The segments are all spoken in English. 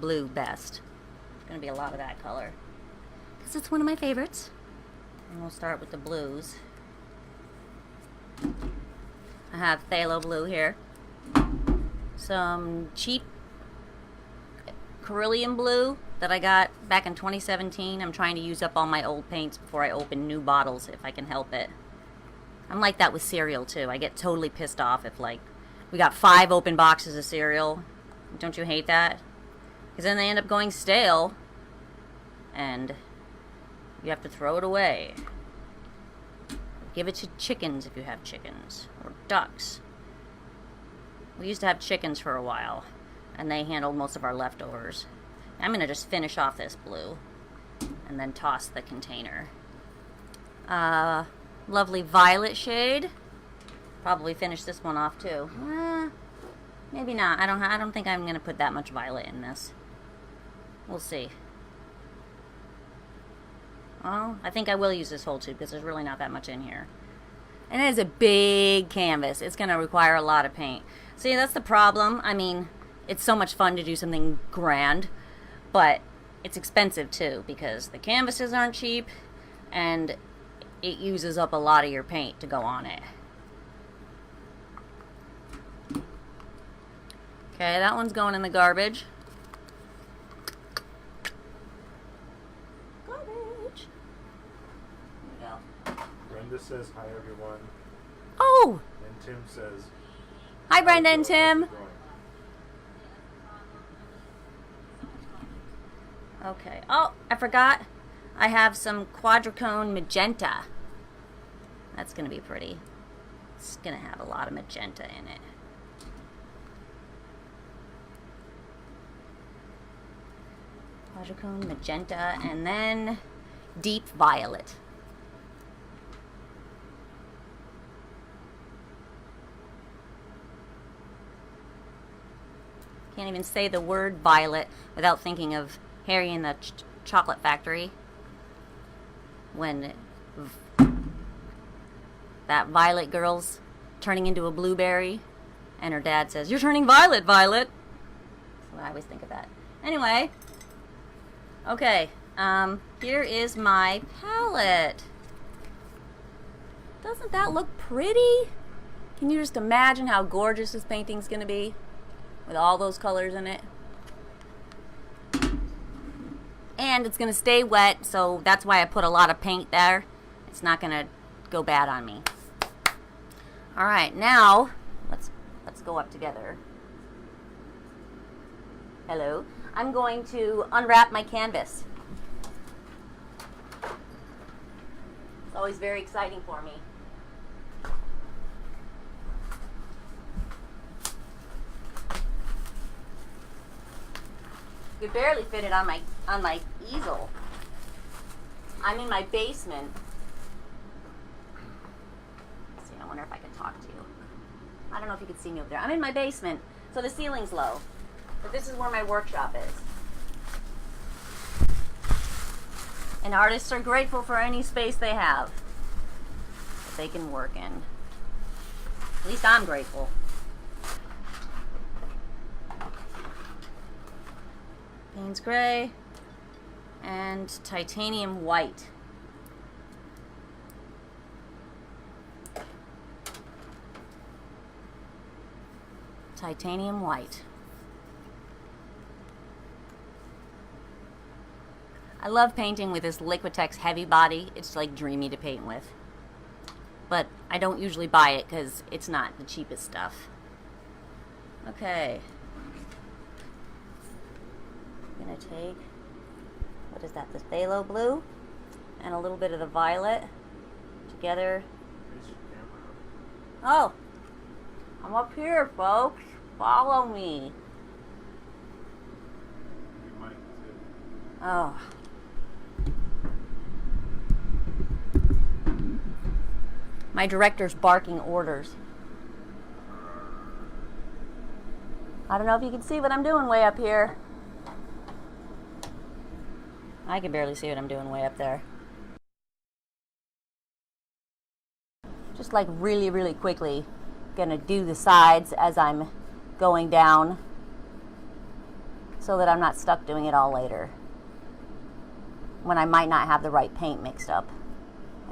blue best. It's going to be a lot of that color, because it's one of my favorites. And we'll start with the blues. I have phthalo blue here. Some cheap Acrylic blue that I got back in 2017. I'm trying to use up all my old paints before I open new bottles if I can help it. I'm like that with cereal too. I get totally pissed off if, like, we got 5 open boxes of cereal. Don't you hate that? Because then they end up going stale and you have to throw it away. Give it to chickens if you have chickens, or ducks. We used to have chickens for a while, and they handled most of our leftovers. I'm going to just finish off this blue, and then toss the container. Lovely violet shade. Probably finish this one off too. Maybe not. I don't think I'm going to put that much violet in this. We'll see. Well, I think I will use this whole tube because there's really not that much in here. And it is a big canvas. It's going to require a lot of paint. See, that's the problem. I mean, it's so much fun to do something grand, but it's expensive too because the canvases aren't cheap and it uses up a lot of your paint to go on it. Okay, that one's going in the garbage. Brenda says hi everyone. Oh! And Tim says hi Brenda and Tim. Okay. Oh, I forgot. I have some quadricone magenta. That's going to be pretty. It's going to have a lot of magenta in it. Quadricone magenta and then deep violet. Can't even say the word violet without thinking of Harry in the Chocolate Factory. When that violet girl's turning into a blueberry and her dad says, "You're turning violet, Violet." So I always think of that. Anyway, okay, here is my palette. Doesn't that look pretty? Can you just imagine how gorgeous this painting's gonna be with all those colors in it? And it's gonna stay wet, so that's why I put a lot of paint there. It's not gonna go bad on me. All right, now let's go up together. Hello. I'm going to unwrap my canvas. It's always very exciting for me. You could barely fit it on my easel. I'm in my basement. Let's see, I wonder if I can talk to you. I don't know if you can see me over there. I'm in my basement, so the ceiling's low. But this is where my workshop is. And artists are grateful for any space they have that they can work in. At least I'm grateful. Payne's Gray and Titanium White. Titanium White. I love painting with this Liquitex heavy body. It's like dreamy to paint with. But I don't usually buy it because it's not the cheapest stuff. Okay. I'm going to take, what is that, the phthalo blue and a little bit of the violet together. Oh, I'm up here, folks. Follow me. Oh. My director's barking orders. I don't know if you can see what I'm doing way up here. I can barely see what I'm doing way up there. Just like really, really quickly, gonna do the sides as I'm going down. so that I'm not stuck doing it all later when I might not have the right paint mixed up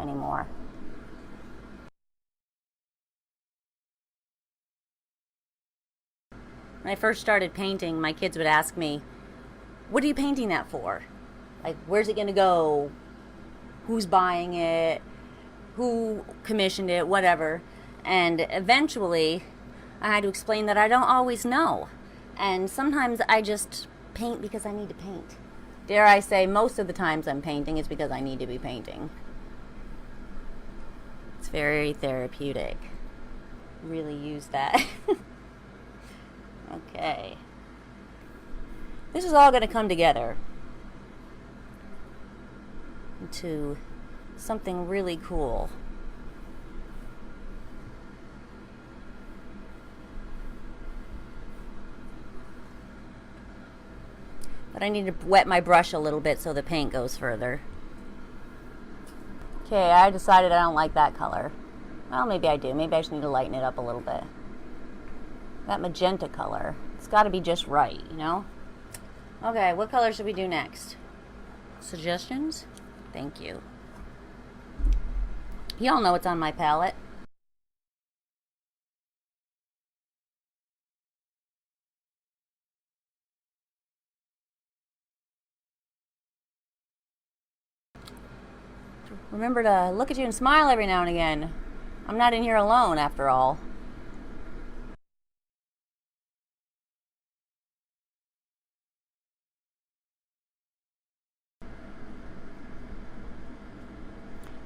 anymore. When I first started painting, my kids would ask me, what are you painting that for? Like, where's it gonna go? Who's buying it? Who commissioned it? Whatever. And eventually, I had to explain that I don't always know. And sometimes I just paint because I need to paint. Dare I say, most of the times I'm painting is because I need to be painting. It's very therapeutic. Really use that. Okay. This is all going to come together into something really cool. But I need to wet my brush a little bit so the paint goes further. Okay, I decided I don't like that color. Well, maybe I do. Maybe I just need to lighten it up a little bit. That magenta color. It's got to be just right, you know? Okay, what color should we do next? Suggestions? Thank you. Y'all know what's on my palette. Remember to look at you and smile every now and again. I'm not in here alone, after all.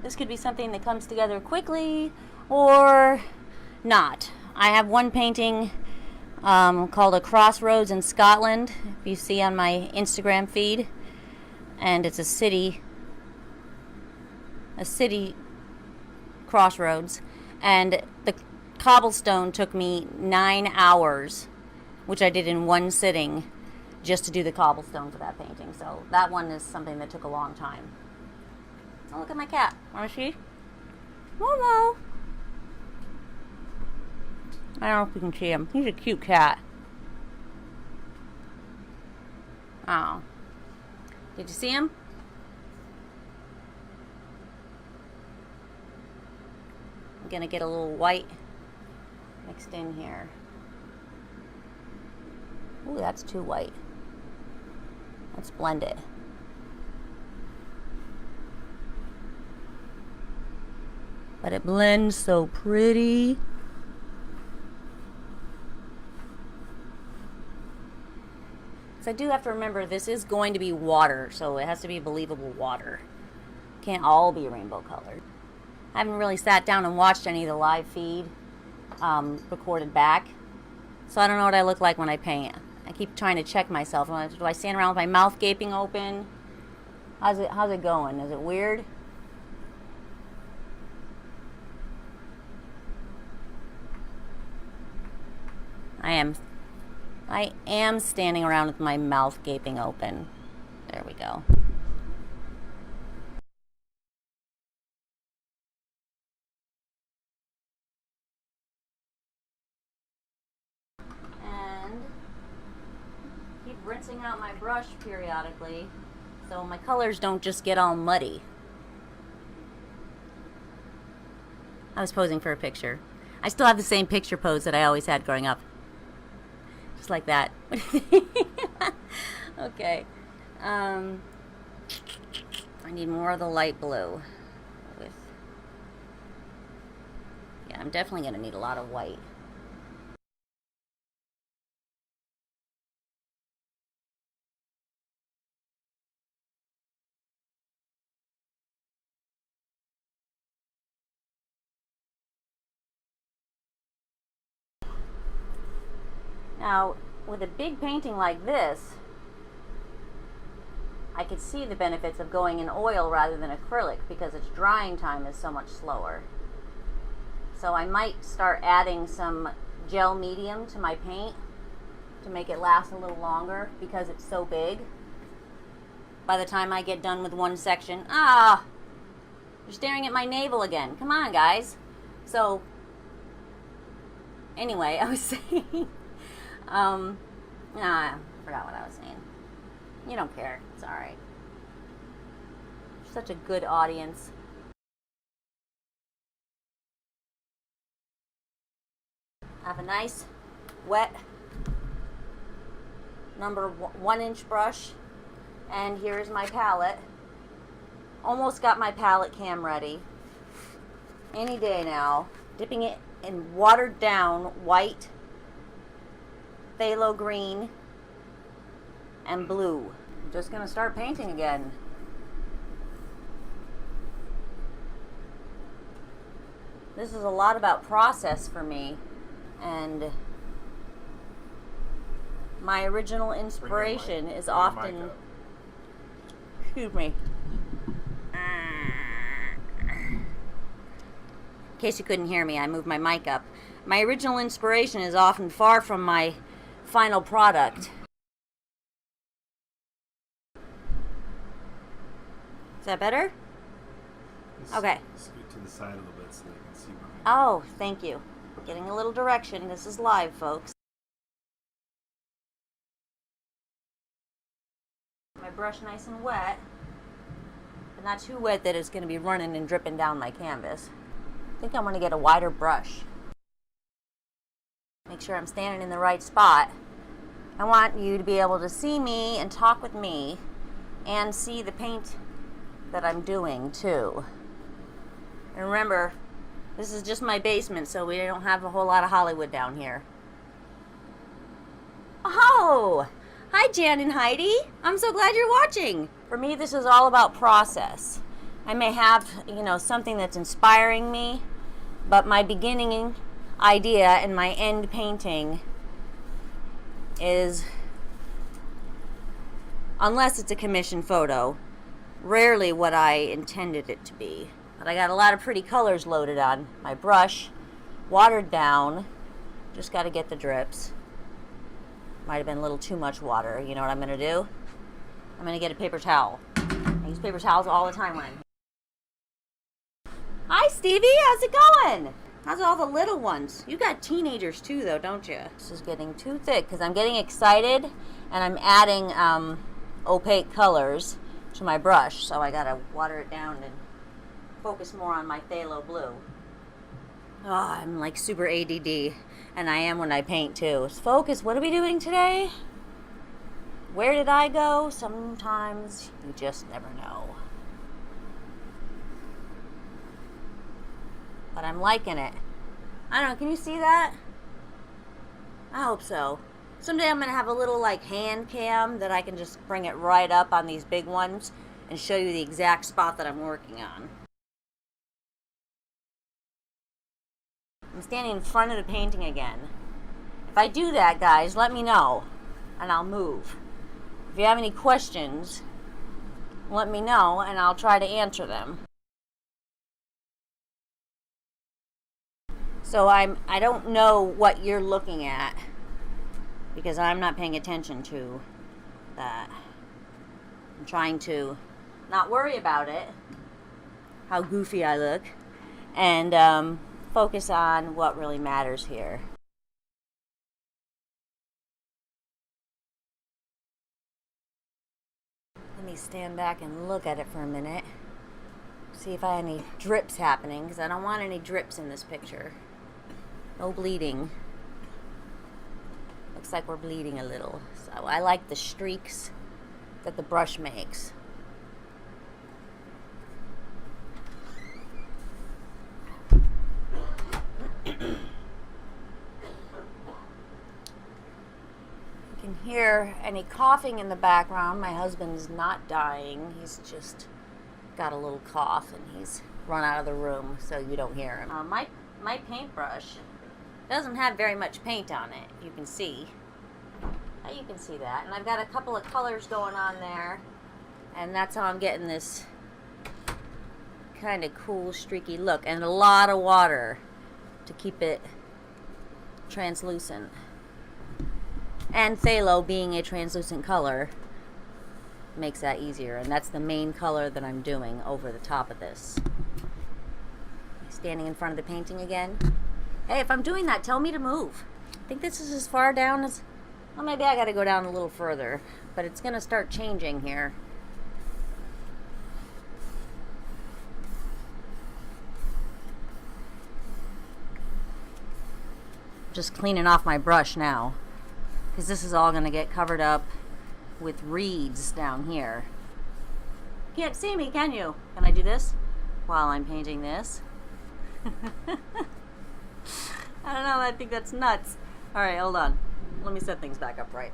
This could be something that comes together quickly or not. I have one painting called A Crossroads in Scotland, if you see on my Instagram feed. And it's a city crossroads. And the cobblestone took me 9 hours, which I did in one sitting, just to do the cobblestone for that painting. So that one is something that took a long time. Oh, look at my cat. Want to see? Momo. I don't know if you can see him. He's a cute cat. Oh. Did you see him? I'm going to get a little white mixed in here. Ooh, that's too white. Let's blend it. But it blends so pretty. So I do have to remember this is going to be water, so it has to be believable water. Can't all be rainbow colored. I haven't really sat down and watched any of the live feed recorded back, so I don't know what I look like when I paint. I keep trying to check myself. Do I stand around with my mouth gaping open? How's it going? Is it weird? I am standing around with my mouth gaping open. There we go. And keep rinsing out my brush periodically so my colors don't just get all muddy. I was posing for a picture. I still have the same picture pose that I always had growing up. Just like that. Okay. I need more of the light blue. Yeah, I'm definitely going to need a lot of white. Now, with a big painting like this, I could see the benefits of going in oil rather than acrylic because its drying time is so much slower. So I might start adding some gel medium to my paint to make it last a little longer because it's so big. By the time I get done with one section, you're staring at my navel again. Come on, guys. So, anyway, I was saying, Forgot what I was saying. You don't care. It's alright. Such a good audience. I have a nice, wet, number 1-inch brush. And here's my palette. Almost got my palette cam ready. Any day now. Dipping it in watered down white, phthalo green, and blue. I'm just gonna start painting again. This is a lot about process for me, and my original inspiration is often, excuse me, in case you couldn't hear me, I moved my mic up. My original inspiration is often far from my final product. Is that better? Okay. Scoot to the side a little bit so they can see behind. Oh, thank you. Getting a little direction. This is live, folks. My brush nice and wet, but not too wet that it's going to be running and dripping down my canvas. I think I want to get a wider brush. Make sure I'm standing in the right spot. I want you to be able to see me and talk with me and see the paint that I'm doing too. And remember, this is just my basement, so we don't have a whole lot of Hollywood down here. Oh! Hi, Jan and Heidi. I'm so glad you're watching. For me, this is all about process. I may have, something that's inspiring me, but my beginning idea and my end painting is, unless it's a commissioned photo, rarely what I intended it to be. But I got a lot of pretty colors loaded on my brush, watered down. Just got to get the drips. Might have been a little too much water. You know what I'm going to do? I'm going to get a paper towel. I use paper towels all the time when I'm here. Hi, Stevie. How's it going? How's all the little ones? You got teenagers too, though, don't you? This is getting too thick because I'm getting excited and I'm adding opaque colors to my brush. So I got to water it down and focus more on my phthalo blue. Oh, I'm like super ADD, and I am when I paint too. Focus, what are we doing today? Where did I go? Sometimes you just never know. But I'm liking it. I don't know, can you see that? I hope so. Someday I'm gonna have a little like hand cam that I can just bring it right up on these big ones and show you the exact spot that I'm working on. I'm standing in front of the painting again. If I do that, guys, let me know, and I'll move. If you have any questions, let me know, and I'll try to answer them. So I don't know what you're looking at, because I'm not paying attention to that. I'm trying to not worry about it, how goofy I look, and focus on what really matters here. Let me stand back and look at it for a minute. See if I have any drips happening, because I don't want any drips in this picture. No bleeding. Looks like we're bleeding a little. So I like the streaks that the brush makes. You can hear any coughing in the background. My husband's not dying. He's just got a little cough and he's run out of the room, so you don't hear him. My paintbrush doesn't have very much paint on it. You can see. You can see that. And I've got a couple of colors going on there, and that's how I'm getting this kind of cool streaky look, and a lot of water to keep it translucent. And phthalo, being a translucent color, makes that easier, and that's the main color that I'm doing over the top of this. Standing in front of the painting again. Hey, if I'm doing that, tell me to move. I think this is as far down as Well, maybe I gotta go down a little further, but it's gonna start changing here. Just cleaning off my brush now, because this is all gonna get covered up with reeds down here. Can't see me, can you? Can I do this while I'm painting this? I don't know, I think that's nuts. Alright, hold on. Let me set things back up right.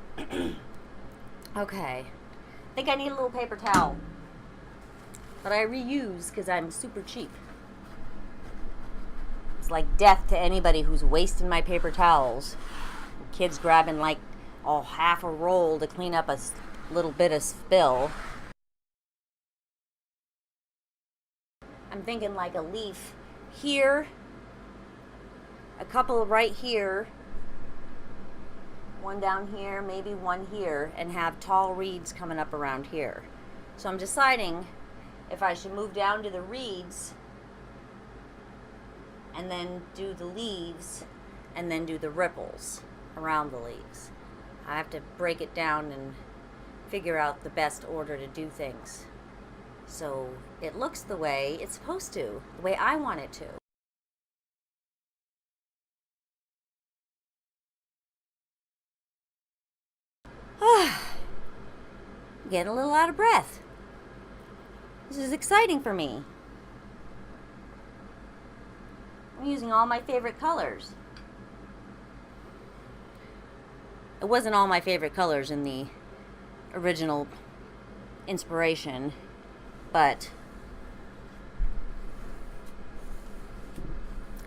Okay. I think I need a little paper towel. But I reuse because I'm super cheap. It's like death to anybody who's wasting my paper towels. Kids grabbing like half a roll to clean up a little bit of spill. I'm thinking like a leaf here, a couple right here, one down here, maybe one here, and have tall reeds coming up around here. So I'm deciding if I should move down to the reeds and then do the leaves and then do the ripples around the leaves. I have to break it down and figure out the best order to do things, so it looks the way it's supposed to, the way I want it to. Getting a little out of breath. This is exciting for me. I'm using all my favorite colors. It wasn't all my favorite colors in the original inspiration, but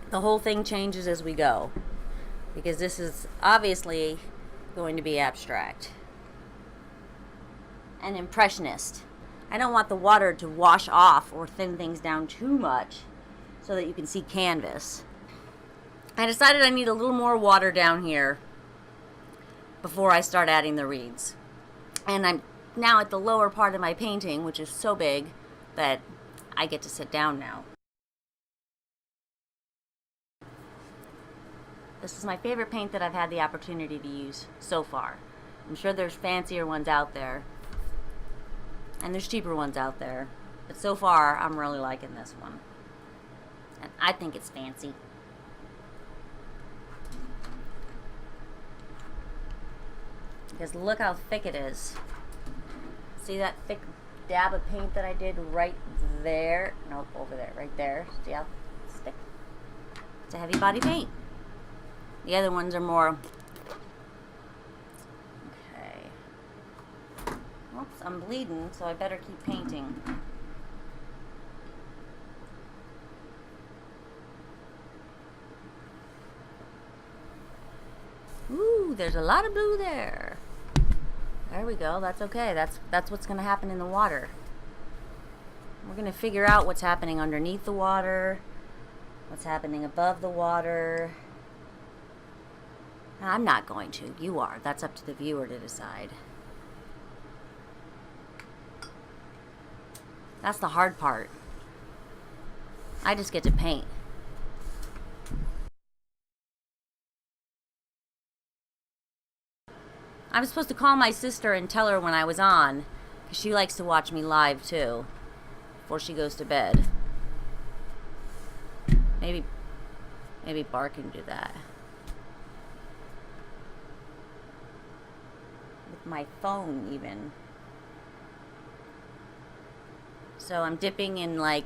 the whole thing changes as we go, because this is obviously going to be abstract and impressionist. I don't want the water to wash off or thin things down too much so that you can see canvas. I decided I need a little more water down here before I start adding the reeds. And I'm now at the lower part of my painting, which is so big that I get to sit down now. This is my favorite paint that I've had the opportunity to use so far. I'm sure there's fancier ones out there, and there's cheaper ones out there, but so far I'm really liking this one. And I think it's fancy. Because look how thick it is. See that thick dab of paint that I did right there? Nope, over there, right there. See how thick? It's a heavy body paint. The other ones are more... Okay. Oops, I'm bleeding, so I better keep painting. Ooh, there's a lot of blue there. There we go. That's okay. That's what's going to happen in the water. We're going to figure out what's happening underneath the water, what's happening above the water. I'm not going to. You are. That's up to the viewer to decide. That's the hard part. I just get to paint. I was supposed to call my sister and tell her when I was on, because she likes to watch me live too, before she goes to bed. Maybe Bar can do that. With my phone even. So I'm dipping in like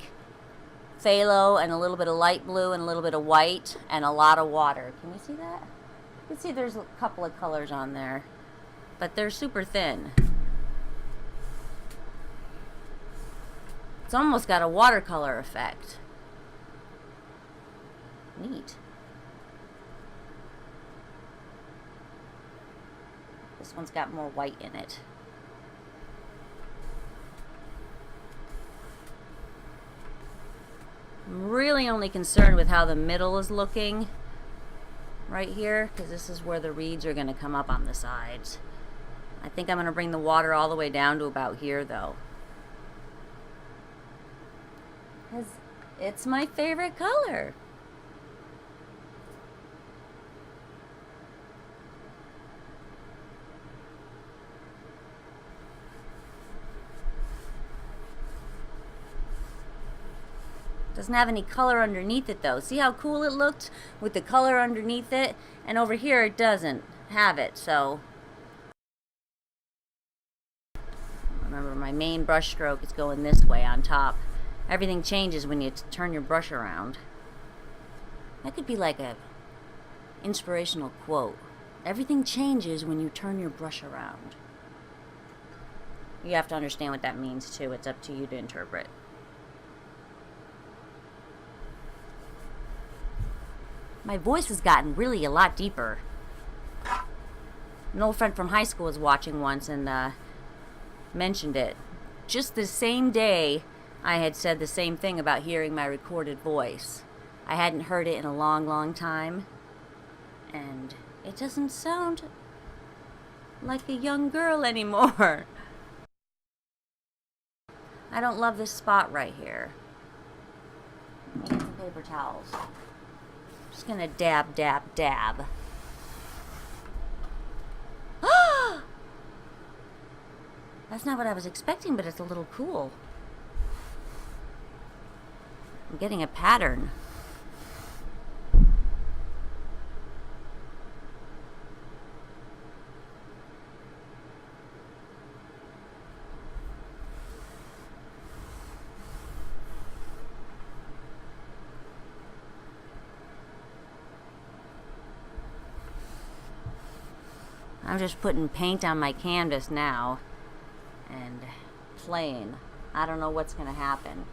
phthalo and a little bit of light blue and a little bit of white and a lot of water. Can you see that? You can see there's a couple of colors on there, but they're super thin. It's almost got a watercolor effect. Neat. This one's got more white in it. I'm really only concerned with how the middle is looking right here, because this is where the reeds are going to come up on the sides. I think I'm going to bring the water all the way down to about here though, because it's my favorite color. Doesn't have any color underneath it though. See how cool it looked with the color underneath it? And over here it doesn't have it, so. Remember, my main brush stroke is going this way on top. Everything changes when you turn your brush around. That could be like a inspirational quote. Everything changes when you turn your brush around. You have to understand what that means too. It's up to you to interpret. My voice has gotten really a lot deeper. An old friend from high school was watching once and mentioned it. Just the same day I had said the same thing about hearing my recorded voice. I hadn't heard it in a long, long time. And it doesn't sound like a young girl anymore. I don't love this spot right here. Let me get some paper towels. Just gonna dab, dab, dab. That's not what I was expecting, but it's a little cool. I'm getting a pattern. I'm just putting paint on my canvas now and playing. I don't know what's going to happen.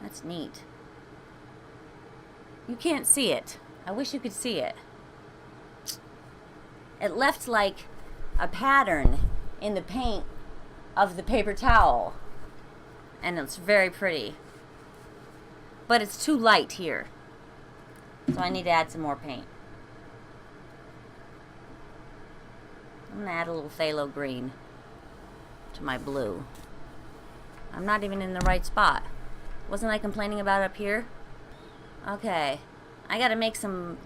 That's neat. You can't see it. I wish you could see it. It left like a pattern in the paint of the paper towel. And it's very pretty. But it's too light here. So I need to add some more paint. I'm going to add a little phthalo green to my blue. I'm not even in the right spot. Wasn't I complaining about up here? Okay. I got to make some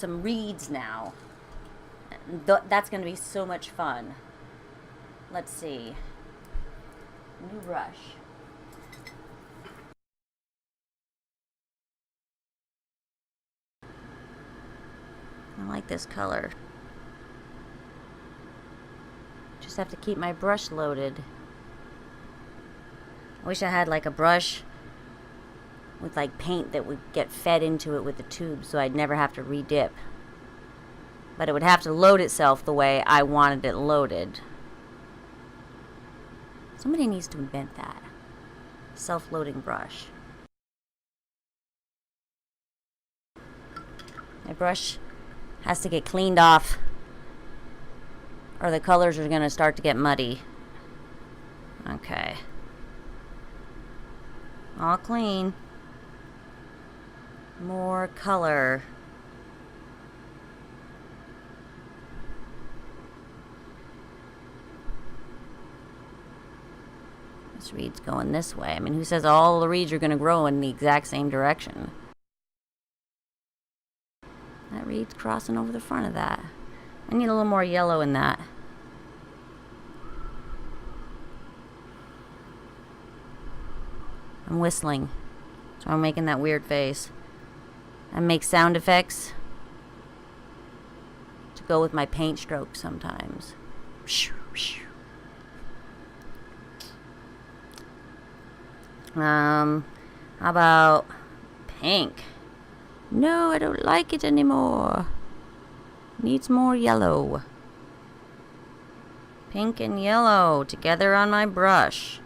reeds now. That's going to be so much fun. Let's see. New brush. I like this color. Just have to keep my brush loaded. I wish I had like a brush with like paint that would get fed into it with the tube so I'd never have to re-dip. But it would have to load itself the way I wanted it loaded. Somebody needs to invent that. Self-loading brush. My brush has to get cleaned off or the colors are going to start to get muddy. Okay. All clean. More color. This reed's going this way. I mean, who says all the reeds are going to grow in the exact same direction? That reed's crossing over the front of that. I need a little more yellow in that. I'm whistling, so I'm making that weird face. I make sound effects to go with my paint strokes sometimes. How about pink? No, I don't like it anymore. Needs more yellow. Pink and yellow together on my brush.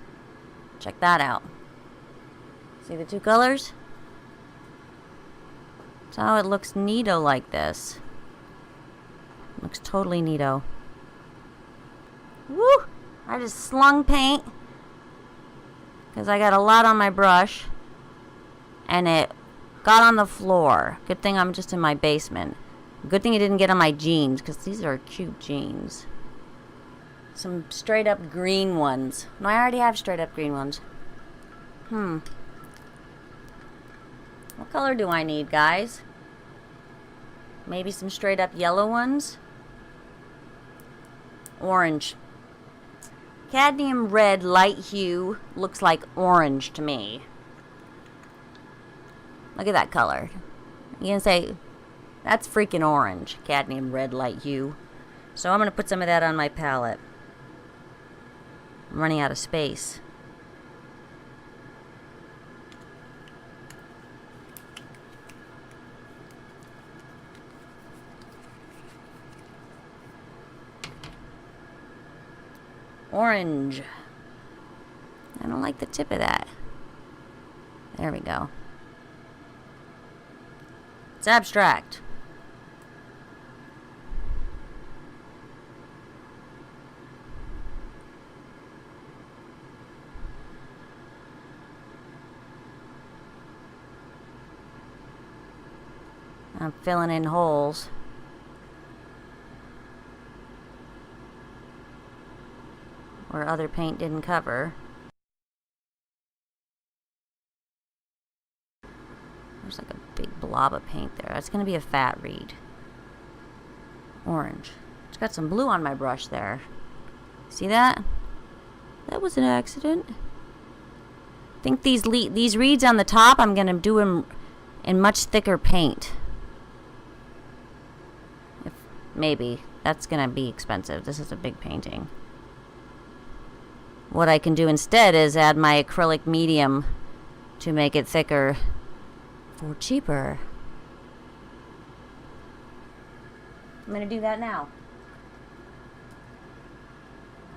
Check that out. See the two colors? That's how it looks neato like this. Looks totally neato. Woo! I just slung paint because I got a lot on my brush and it got on the floor. Good thing I'm just in my basement. Good thing it didn't get on my jeans because these are cute jeans. Some straight up green ones. No, I already have straight up green ones. What color do I need, guys? Maybe some straight up yellow ones. Orange. Cadmium red light hue looks like orange to me. Look at that color. You can say, that's freaking orange. Cadmium red light hue. So I'm going to put some of that on my palette. I'm running out of space. Orange. I don't like the tip of that. There we go. It's abstract. I'm filling in holes. Where other paint didn't cover. There's like a big blob of paint there. That's going to be a fat reed. Orange. It's got some blue on my brush there. See that? That was an accident. I think these reeds on the top, I'm going to do them in much thicker paint. Maybe. That's going to be expensive. This is a big painting. What I can do instead is add my acrylic medium to make it thicker for cheaper. I'm going to do that now.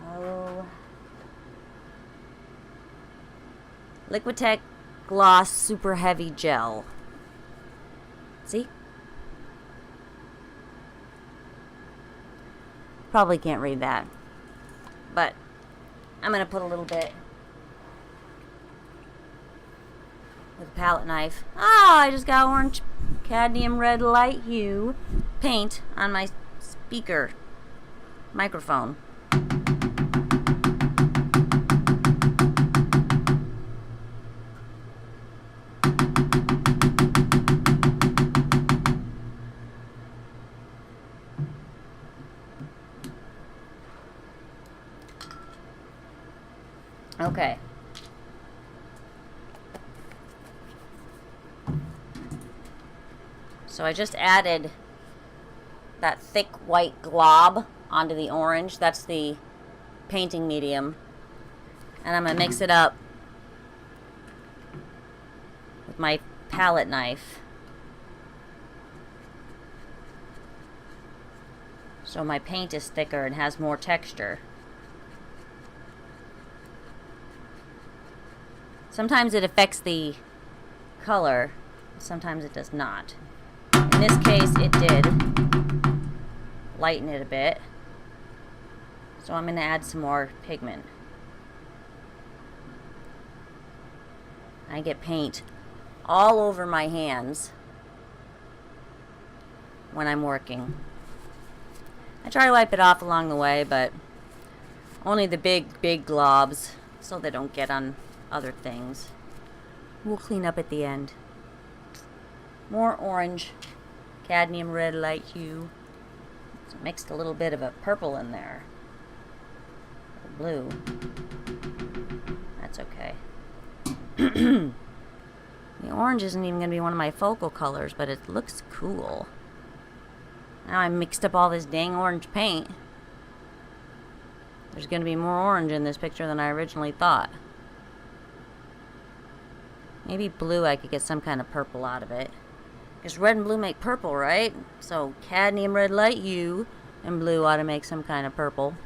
Oh. Liquitex Gloss Super Heavy Gel. See? Probably can't read that. But I'm going to put a little bit with a palette knife. Ah, I just got orange cadmium red light hue paint on my speaker microphone. Okay. So I just added that thick white glob onto the orange. That's the painting medium. And I'm going to mix it up with my palette knife. So my paint is thicker and has more texture. Sometimes it affects the color, sometimes it does not. In this case, it did lighten it a bit. So I'm going to add some more pigment. I get paint all over my hands when I'm working. I try to wipe it off along the way, but only the big globs so they don't get on other things. We'll clean up at the end. More orange, cadmium red light hue. So mixed a little bit of a purple in there. Or blue. That's okay. The orange isn't even going to be one of my focal colors, but it looks cool. Now I mixed up all this dang orange paint. There's going to be more orange in this picture than I originally thought. Maybe blue, I could get some kind of purple out of it. Because red and blue make purple, right? So cadmium red light hue and blue ought to make some kind of purple.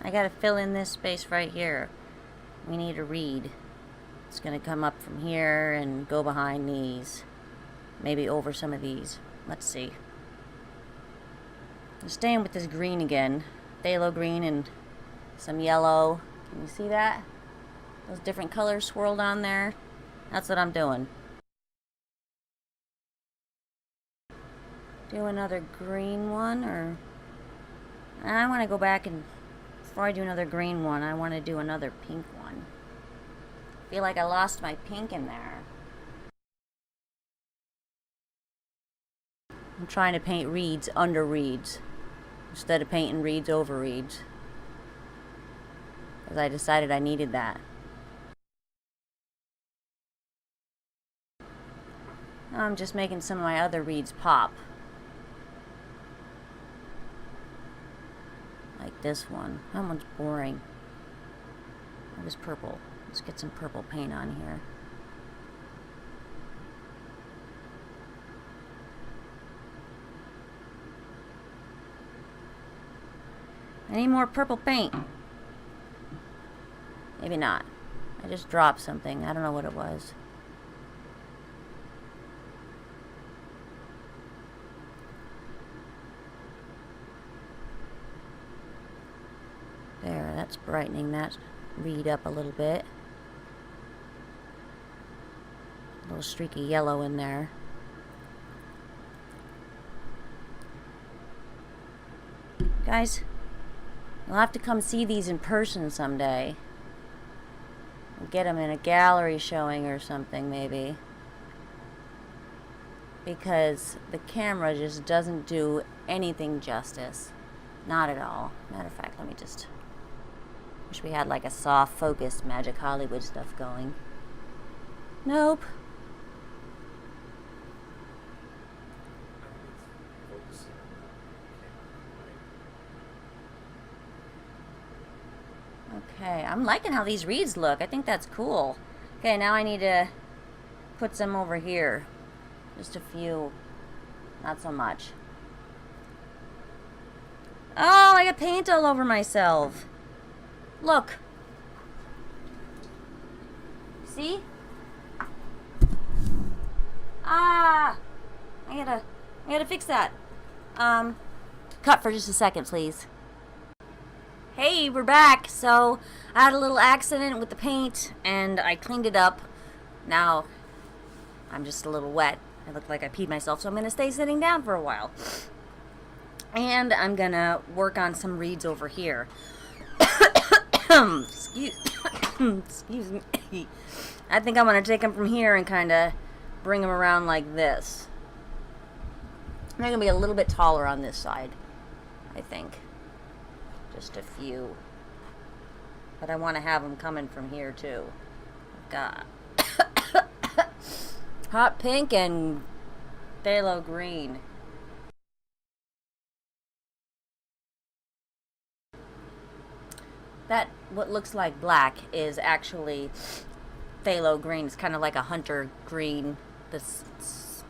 I gotta fill in this space right here. We need a reed. It's gonna come up from here and go behind these. Maybe over some of these. Let's see. I'm staying with this green again. Phthalo green and some yellow. Can you see that? Those different colors swirled on there. That's what I'm doing. Do another green one, or I want to go back and, before I do another green one, I want to do another pink one. I feel like I lost my pink in there. I'm trying to paint reeds under reeds instead of painting reeds over reeds, because I decided I needed that. Now I'm just making some of my other reeds pop. Like this one. That one's boring. It was purple. Let's get some purple paint on here. I need more purple paint. Maybe not. I just dropped something. I don't know what it was. There, that's brightening that reed up a little bit. A little streaky yellow in there. Guys, you'll have to come see these in person someday. We'll get them in a gallery showing or something, maybe. Because the camera just doesn't do anything justice. Not at all. Matter of fact, let me just... Wish we had like a soft focus Magic Hollywood stuff going. Nope. Okay, I'm liking how these reeds look. I think that's cool. Okay, now I need to put some over here. Just a few. Not so much. Oh, I got paint all over myself. Look. See? Ah! I gotta fix that. Cut for just a second, please. Hey, we're back. So, I had a little accident with the paint, and I cleaned it up. Now, I'm just a little wet. I look like I peed myself, so I'm gonna stay sitting down for a while. And I'm gonna work on some reeds over here. Excuse me. I think I'm gonna take them from here and kind of bring them around like this. They're gonna be a little bit taller on this side, I think. Just a few. But I want to have them coming from here too. I've got hot pink and phthalo green. That, what looks like black, is actually phthalo green. It's kind of like a hunter green that's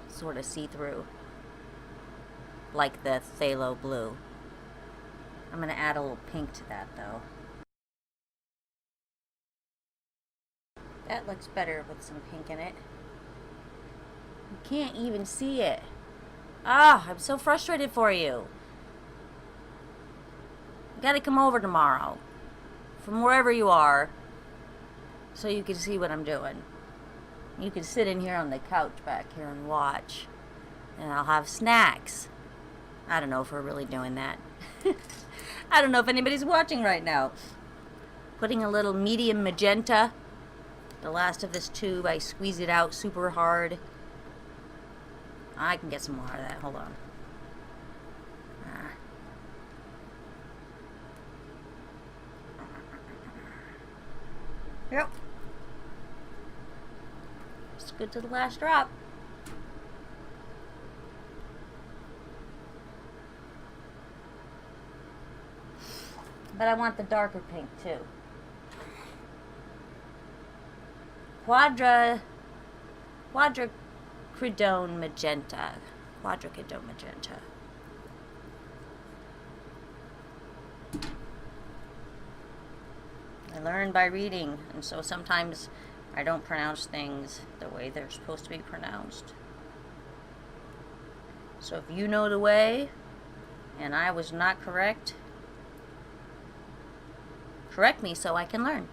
sort of see-through. Like the phthalo blue. I'm going to add a little pink to that, though. That looks better with some pink in it. You can't even see it. Ah, I'm so frustrated for you. You got to come over tomorrow. From wherever you are. So you can see what I'm doing. You can sit in here on the couch back here and watch. And I'll have snacks. I don't know if we're really doing that. I don't know if anybody's watching right now. Putting a little medium magenta. The last of this tube, I squeeze it out super hard. I can get some more of that. Hold on. Yep. It's good to the last drop. But I want the darker pink too. Quadracridone magenta. Quadracridone magenta. I learn by reading, and so sometimes I don't pronounce things the way they're supposed to be pronounced. So if you know the way, and I was not correct, correct me so I can learn.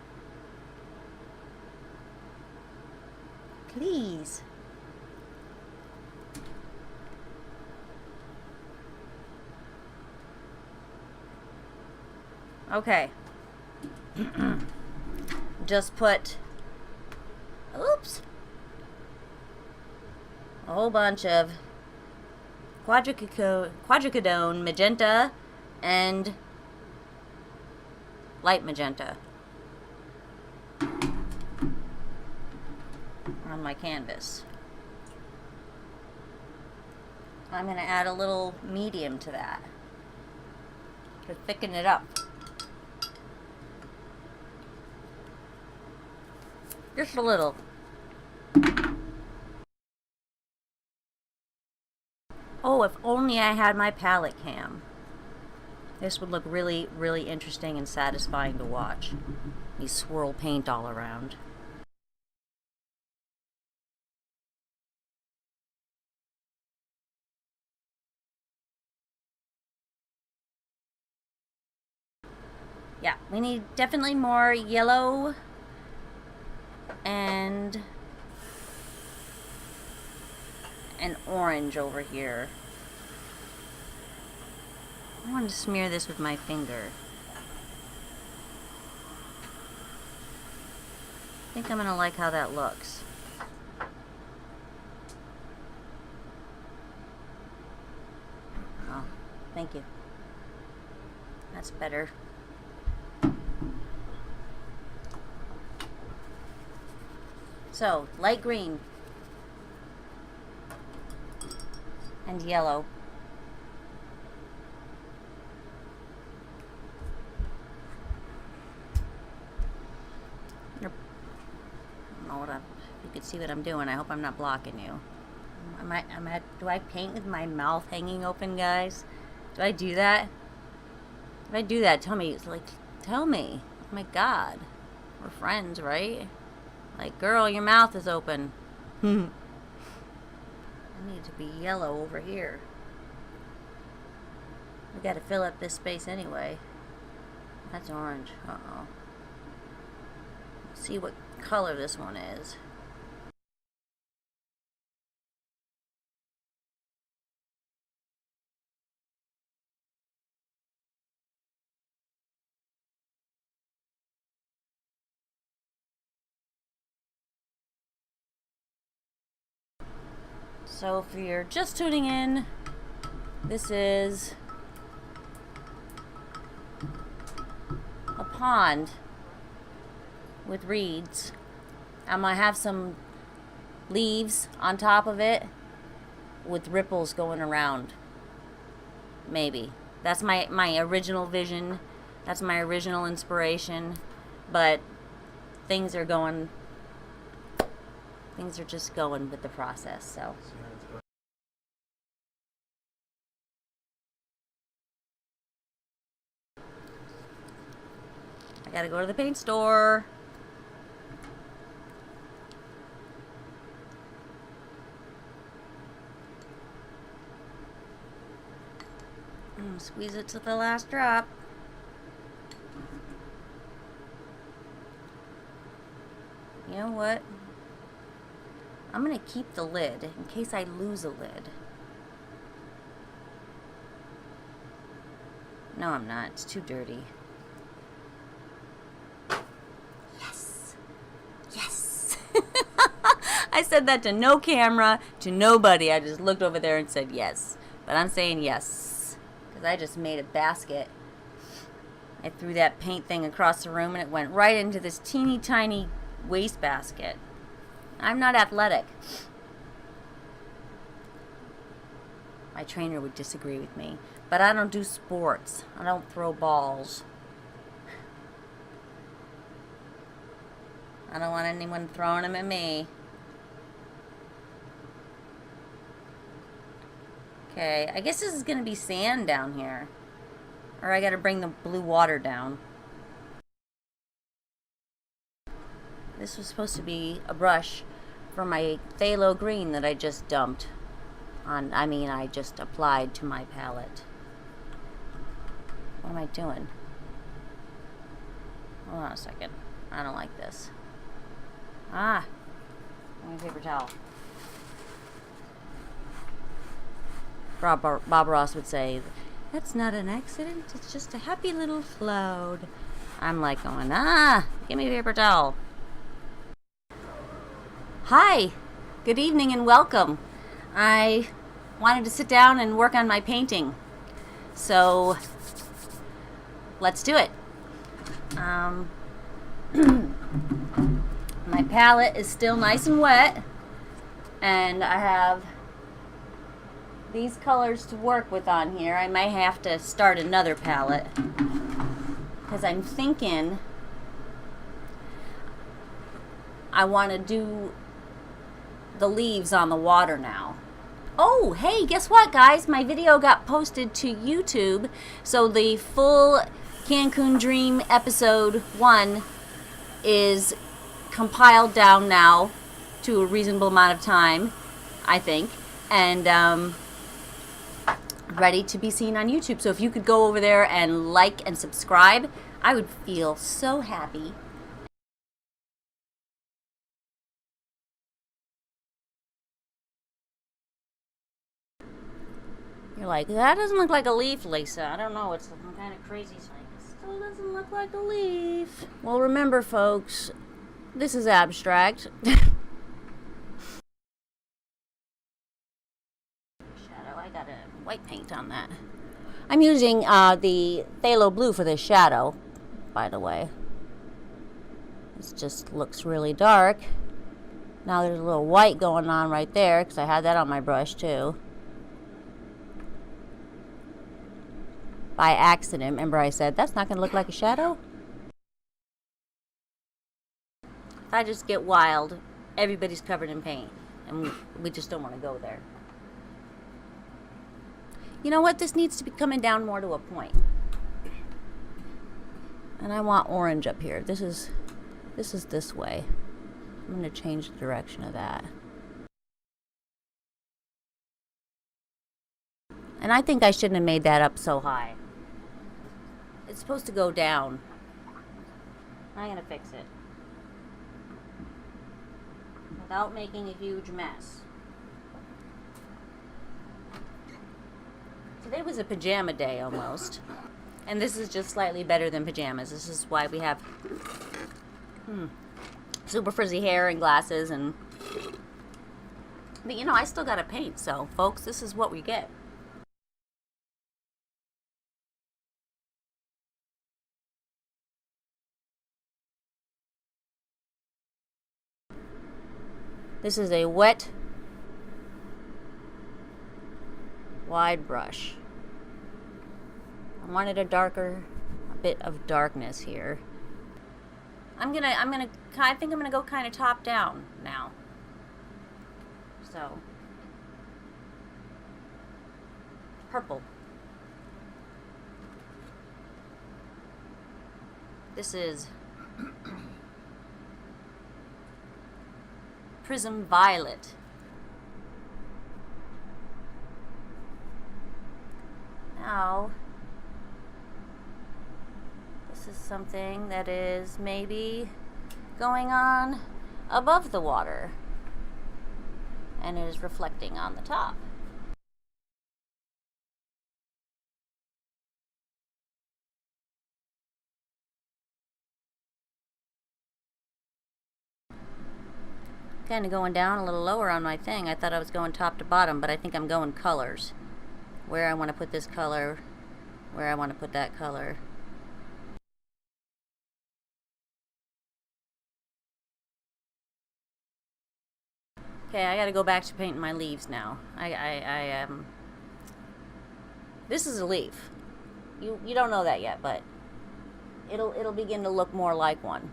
Please. Okay. Just put, oops, a whole bunch of quadricodone magenta and light magenta on my canvas. I'm going to add a little medium to that to thicken it up. Just a little. Oh, if only I had my palette cam. This would look really, really interesting and satisfying to watch. You swirl paint all around. Yeah, we need definitely more yellow and orange over here. I want to smear this with my finger. I think I'm gonna like how that looks. Oh, thank you. That's better. So, light green and yellow. I don't know what you can see what I'm doing. I hope I'm not blocking you. Do I paint with my mouth hanging open, guys? Do I do that? If I do that, tell me. It's like, tell me. Oh my God. We're friends, right? Like, girl, your mouth is open. I need to be yellow over here. We gotta fill up this space anyway. That's orange. Uh-oh. Let's see what color this one is. So if you're just tuning in, this is a pond with reeds. I'm gonna have some leaves on top of it with ripples going around. Maybe. That's my original vision. That's my original inspiration. But things are just going with the process, so. I gotta go to the paint store. Squeeze it to the last drop. You know what? I'm gonna keep the lid in case I lose a lid. No, I'm not. It's too dirty. Yes. Yes. I said that to no camera, to nobody. I just looked over there and said yes. But I'm saying yes. Because I just made a basket. I threw that paint thing across the room and it went right into this teeny tiny wastebasket. I'm not athletic. My trainer would disagree with me. But I don't do sports. I don't throw balls. I don't want anyone throwing them at me. Okay, I guess this is going to be sand down here. Or I got to bring the blue water down. This was supposed to be a brush for my phthalo green that I just dumped on, I just applied to my palette. What am I doing? Hold on a second. I don't like this. Ah, I need a paper towel. Bob Ross would say, That's not an accident. It's just a happy little cloud. I'm like going, give me a paper towel. Hi, good evening and welcome. I wanted to sit down and work on my painting. So, let's do it. My palette is still nice and wet, and I have these colors to work with on here. I might have to start another palette because I'm thinking I want to do the leaves on the water now. Oh, hey, guess what, guys? My video got posted to YouTube, so the full Cancun Dream episode 1 is compiled down now to a reasonable amount of time, I think, and ready to be seen on YouTube. So if you could go over there and like and subscribe, I would feel so happy. You're like, that doesn't look like a leaf, Lisa. I don't know, it's some kind of crazy thing. It still doesn't look like a leaf. Well, remember, folks, this is abstract. Shadow, I got a white paint on that. I'm using the phthalo blue for this shadow, by the way. This just looks really dark. Now there's a little white going on right there, because I had that on my brush, too. By accident. Remember I said, that's not going to look like a shadow? If I just get wild, everybody's covered in paint. And we just don't want to go there. You know what? This needs to be coming down more to a point. And I want orange up here. This is this way. I'm going to change the direction of that. And I think I shouldn't have made that up so high. It's supposed to go down. I'm going to fix it without making a huge mess. Today was a pajama day almost. And this is just slightly better than pajamas. This is why we have super frizzy hair and glasses. But you know, I still got to paint. So, folks, this is what we get. This is a wet, wide brush. I wanted a bit of darkness here. I think I'm gonna go kind of top down now. So, purple. This is Prism Violet. Now, this is something that is maybe going on above the water and is reflecting on the top. Kind of going down a little lower on my thing. I thought I was going top to bottom, but I think I'm going colors. Where I want to put this color, where I want to put that color. Okay, I gotta go back to painting my leaves now. This is a leaf. You don't know that yet, but it'll begin to look more like one.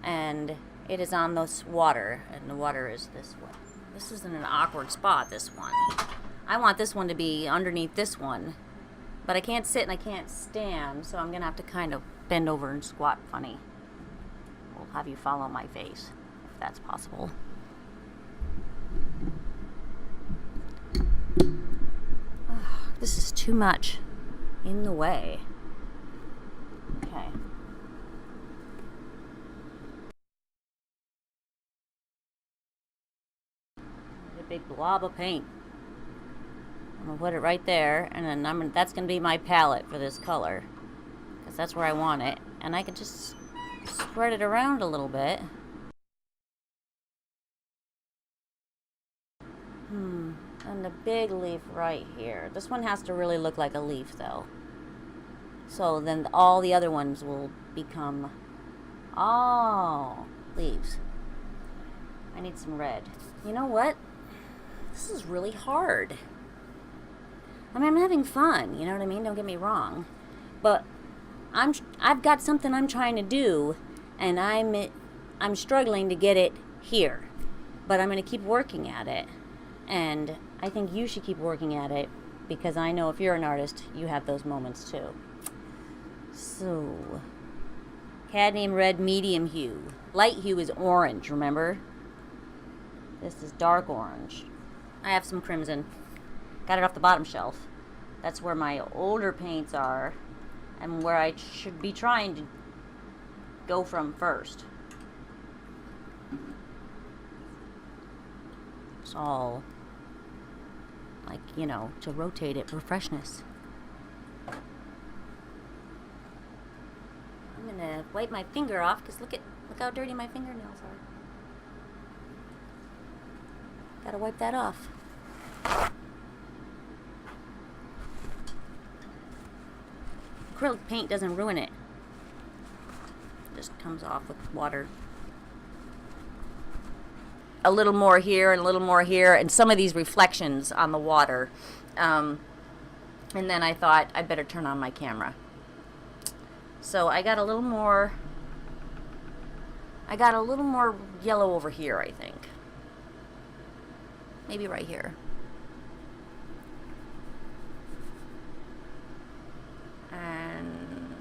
And it is on this water, and the water is this way. This is in an awkward spot, this one. I want this one to be underneath this one, but I can't sit and I can't stand, so I'm gonna have to kind of bend over and squat funny. We'll have you follow my face, if that's possible. Oh, this is too much in the way. Okay. A big blob of paint. I'm gonna put it right there, and then that's gonna be my palette for this color, because that's where I want it. And I can just spread it around a little bit. And the big leaf right here. This one has to really look like a leaf though. So then all the other ones will become leaves. I need some red. You know what? This is really hard. I mean, I'm having fun, you know what I mean? Don't get me wrong. But I've got something I'm trying to do, and I'm struggling to get it here. But I'm going to keep working at it. And I think you should keep working at it, because I know if you're an artist, you have those moments too. So, cadmium red medium hue. Light hue is orange, remember? This is dark orange. I have some crimson. Got it off the bottom shelf. That's where my older paints are, and where I should be trying to go from first. It's all like, you know, to rotate it for freshness. I'm gonna wipe my finger off, because look how dirty my fingernails are. Gotta wipe that off. Acrylic paint doesn't ruin it. It just comes off with water. A little more here and a little more here, and some of these reflections on the water. And then I thought I'd better turn on my camera. So I got a little more yellow over here, I think. Maybe right here. And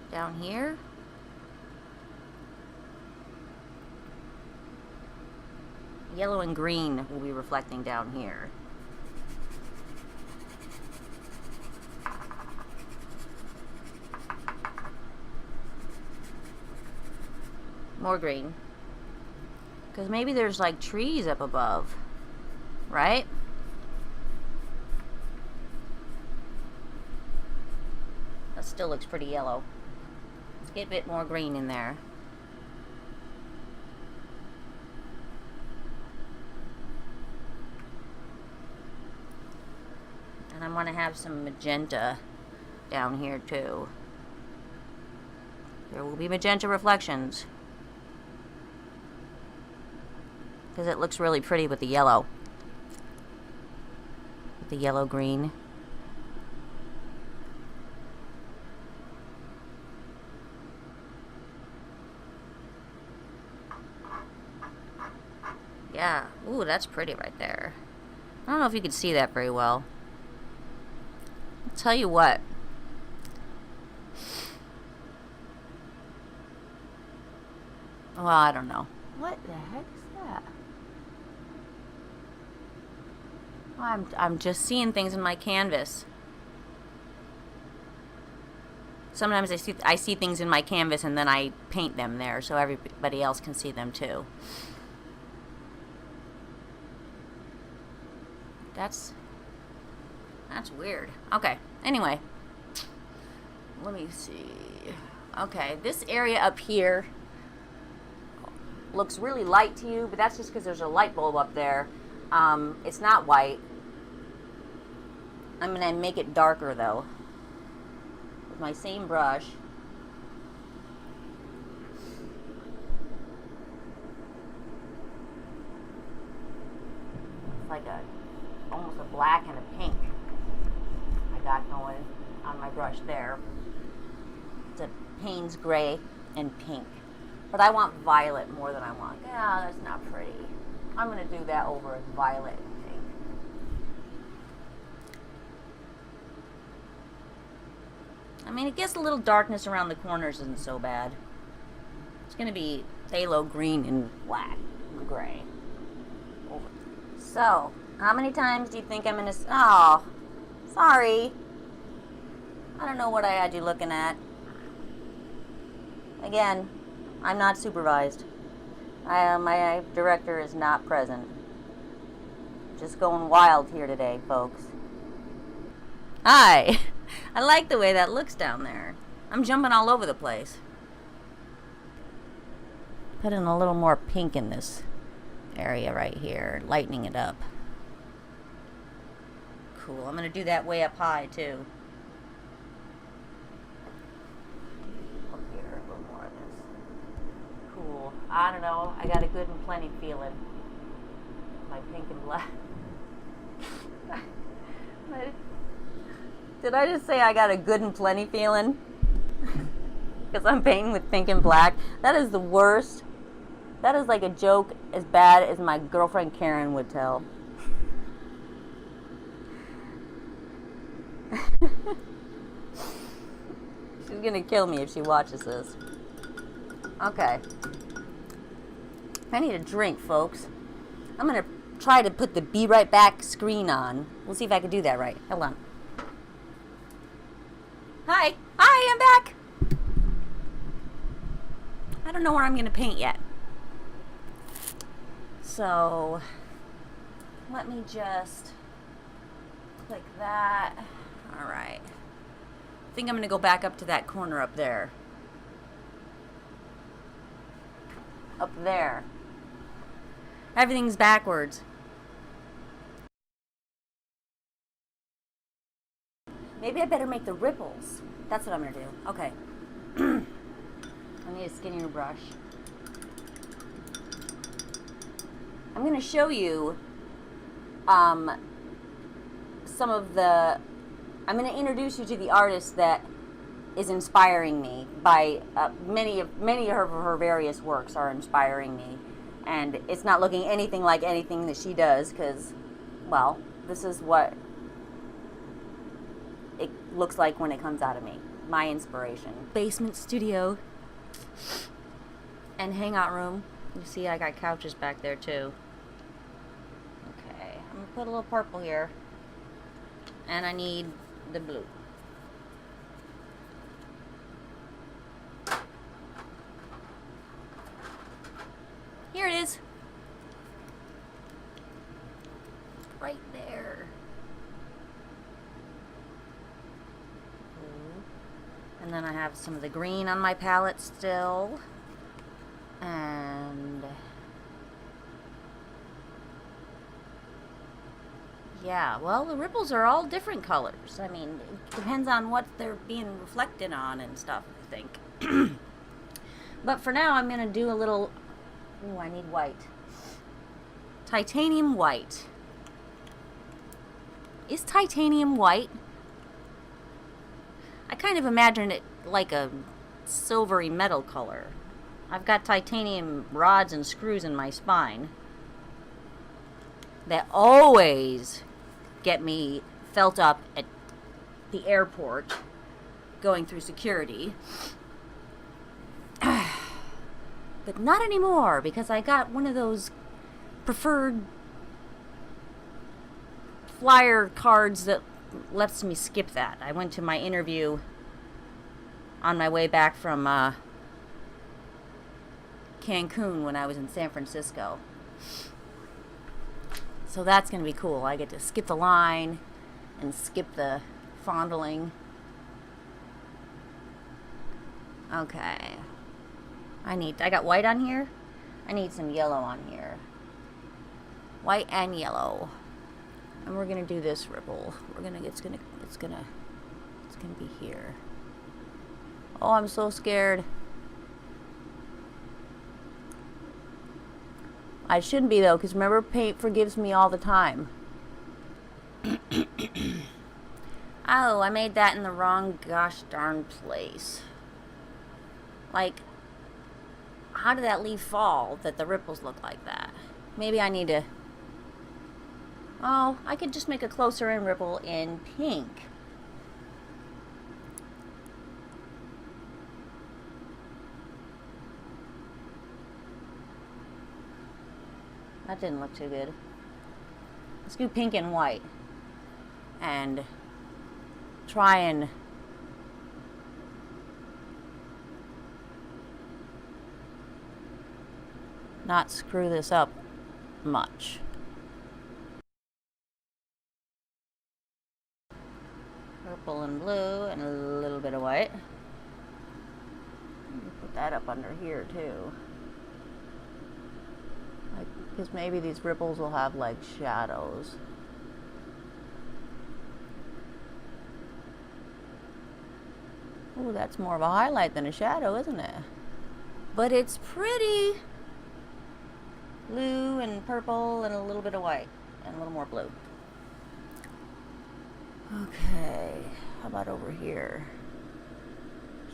down here. Yellow and green will be reflecting down here. More green. Because maybe there's like trees up above, right? That still looks pretty yellow. Let's get a bit more green in there. And I want to have some magenta down here too. There will be magenta reflections, because it looks really pretty with the yellow. With the yellow green. Yeah, ooh, that's pretty right there. I don't know if you can see that very well. I'll tell you what. Well, I don't know. What the heck is that? I'm just seeing things in my canvas. Sometimes I see things in my canvas and then I paint them there so everybody else can see them too. That's weird. Okay, anyway. Let me see. Okay, this area up here looks really light to you, but that's just because there's a light bulb up there. It's not white. I'm going to make it darker though with my same brush. It's like almost a black and a pink I got going on my brush there. It's a Payne's gray and pink. But I want violet more than I want. Yeah, that's not pretty. I'm going to do that over as violet and pink. I mean, it gets a little darkness around the corners isn't so bad. It's going to be phthalo green and black and gray. So, how many times do you think I'm going to... Oh, sorry. I don't know what I had you looking at. Again, I'm not supervised. My director is not present. Just going wild here today, folks. Hi! I like the way that looks down there. I'm jumping all over the place. Put in a little more pink in this area right here, lightening it up. Cool. I'm going to do that way up high, too. Up here, a little more of this. Cool. I don't know. I got a good and plenty feeling. My pink and black. Did I just say I got a good and plenty feeling? Because I'm painting with pink and black. That is the worst. That is like a joke as bad as my girlfriend Karen would tell. She's gonna kill me if she watches this. Okay. I need a drink, folks. I'm gonna try to put the Be Right Back screen on. We'll see if I can do that right. Hold on. Hi, I'm back. I don't know where I'm gonna paint yet. So, let me just click that. All right. I think I'm gonna go back up to that corner up there. Up there. Everything's backwards. Maybe I better make the ripples. That's what I'm gonna do. Okay. I need a skinnier brush. I'm gonna show you some of the. I'm gonna introduce you to the artist that is inspiring me. By many of her various works are inspiring me, and it's not looking anything like anything that she does because, well, this is what it looks like when it comes out of me. My inspiration. Basement studio and hangout room. You see I got couches back there too. Okay, I'm gonna put a little purple here. And I need the blue. Here it is. Right there. And then I have some of the green on my palette still. And yeah, well, the ripples are all different colors. I mean, it depends on what they're being reflected on and stuff, I think. But for now, I'm going to do a little... Ooh, I need white. Titanium white. Is titanium white? I kind of imagine it like a silvery metal color. I've got titanium rods and screws in my spine that always get me felt up at the airport going through security. But not anymore, because I got one of those preferred flyer cards that lets me skip that. I went to my interview on my way back from Cancun when I was in San Francisco. So that's going to be cool. I get to skip the line and skip the fondling. Okay. I got white on here. I need some yellow on here. White and yellow. And we're going to do this ripple. It's going to be here. Oh, I'm so scared. I shouldn't be though, because remember, paint forgives me all the time. Oh, I made that in the wrong gosh darn place. Like, how did that leaf fall that the ripples look like that? Maybe I need to... Oh, I could just make a closer in ripple in pink. That didn't look too good. Let's do pink and white. And try and not screw this up much. purple and blue and a little bit of white. Put that up under here too. Like, because maybe these ripples will have like shadows. Oh, that's more of a highlight than a shadow, isn't it? But it's pretty. Blue and purple and a little bit of white and a little more blue. Okay, how about over here?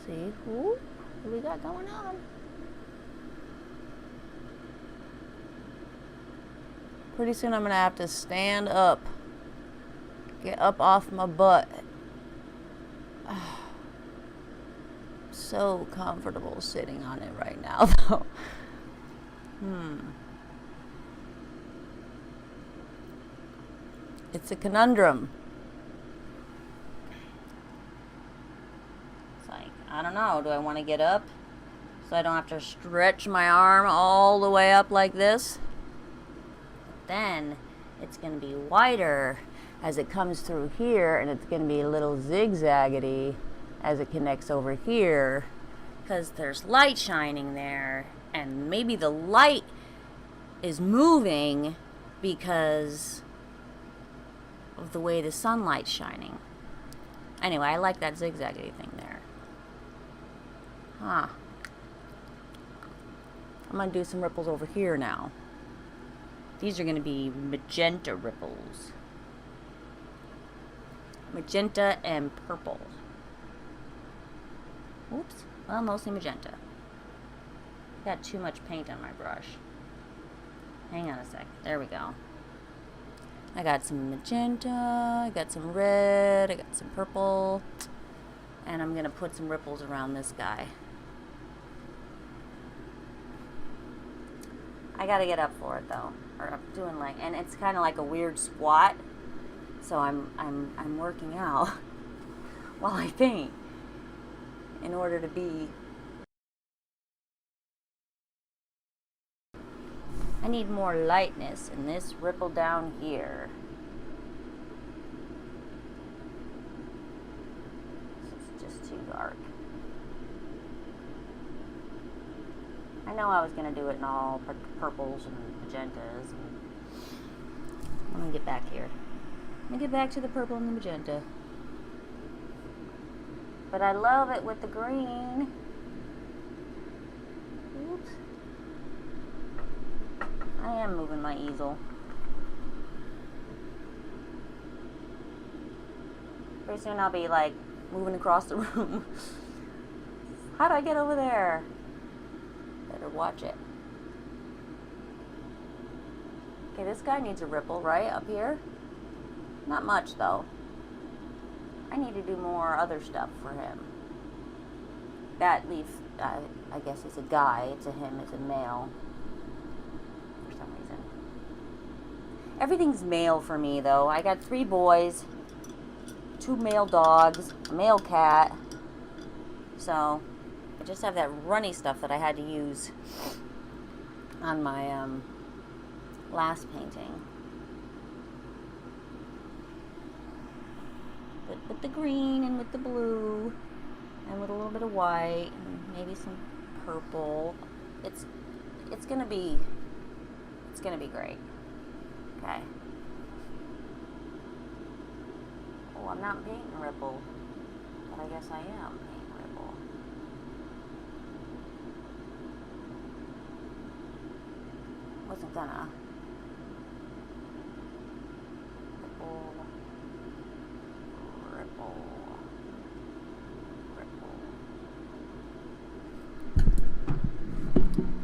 See, ooh, what we got going on? Pretty soon I'm gonna have to stand up, get up off my butt. So comfortable sitting on it right now, though. It's a conundrum. It's like, I don't know, do I want to get up so I don't have to stretch my arm all the way up like this? But then it's going to be wider as it comes through here, and it's going to be a little zigzaggedy as it connects over here, because there's light shining there, and maybe the light is moving because of the way the sunlight's shining. Anyway, I like that zigzaggy thing there. I'm gonna do some ripples over here now. These are gonna be magenta ripples. Magenta and purple. Oops, well, mostly magenta. Got too much paint on my brush. Hang on a sec, there we go. I got some magenta, I got some red, I got some purple, and I'm gonna put some ripples around this guy. I gotta get up for it though, or I'm doing like, and it's kind of like a weird squat, so I'm working out while I paint in order to be. I need more lightness in this ripple down here. It's just too dark. I know I was going to do it in all purples and magentas. I'm going to get back here. I'm going to get back to the purple and the magenta. But I love it with the green. Oops. I am moving my easel. Pretty soon I'll be like moving across the room. How do I get over there? Better watch it. Okay, this guy needs a ripple, right? Up here? Not much though. I need to do more other stuff for him. That leaf, I guess it's a guy. It's a him, it's a male. For some reason. Everything's male for me though. I got 3 boys, 2 male dogs, a male cat. So I just have that runny stuff that I had to use on my last painting. But with the green and with the blue and with a little bit of white and maybe some purple, it's gonna be great. Okay. Oh, I'm not painting ripple, but I guess I am painting ripple. Wasn't gonna. Ripple.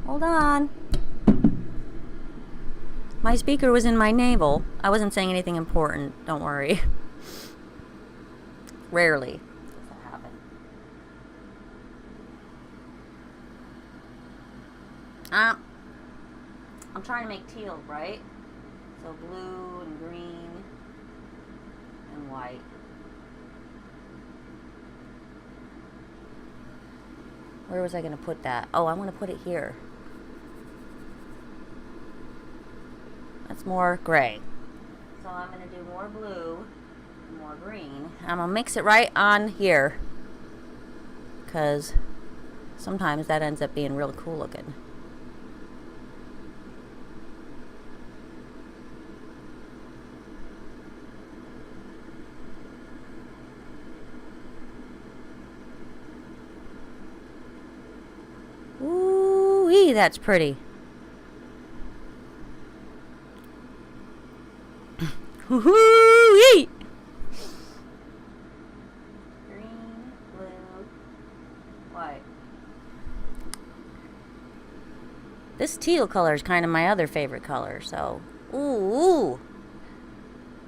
Hold on. My speaker was in my navel. I wasn't saying anything important. Don't worry. Rarely does that happen. I'm trying to make teal, right? So blue and green and white. Where was I going to put that? Oh, I'm going to put it here. That's more gray. So I'm going to do more blue more green. I'm gonna mix it right on here, because sometimes that ends up being really cool looking. Ooh-wee, that's pretty. Ooh-wee! Green, blue, white. This teal color is kind of my other favorite color, so ooh.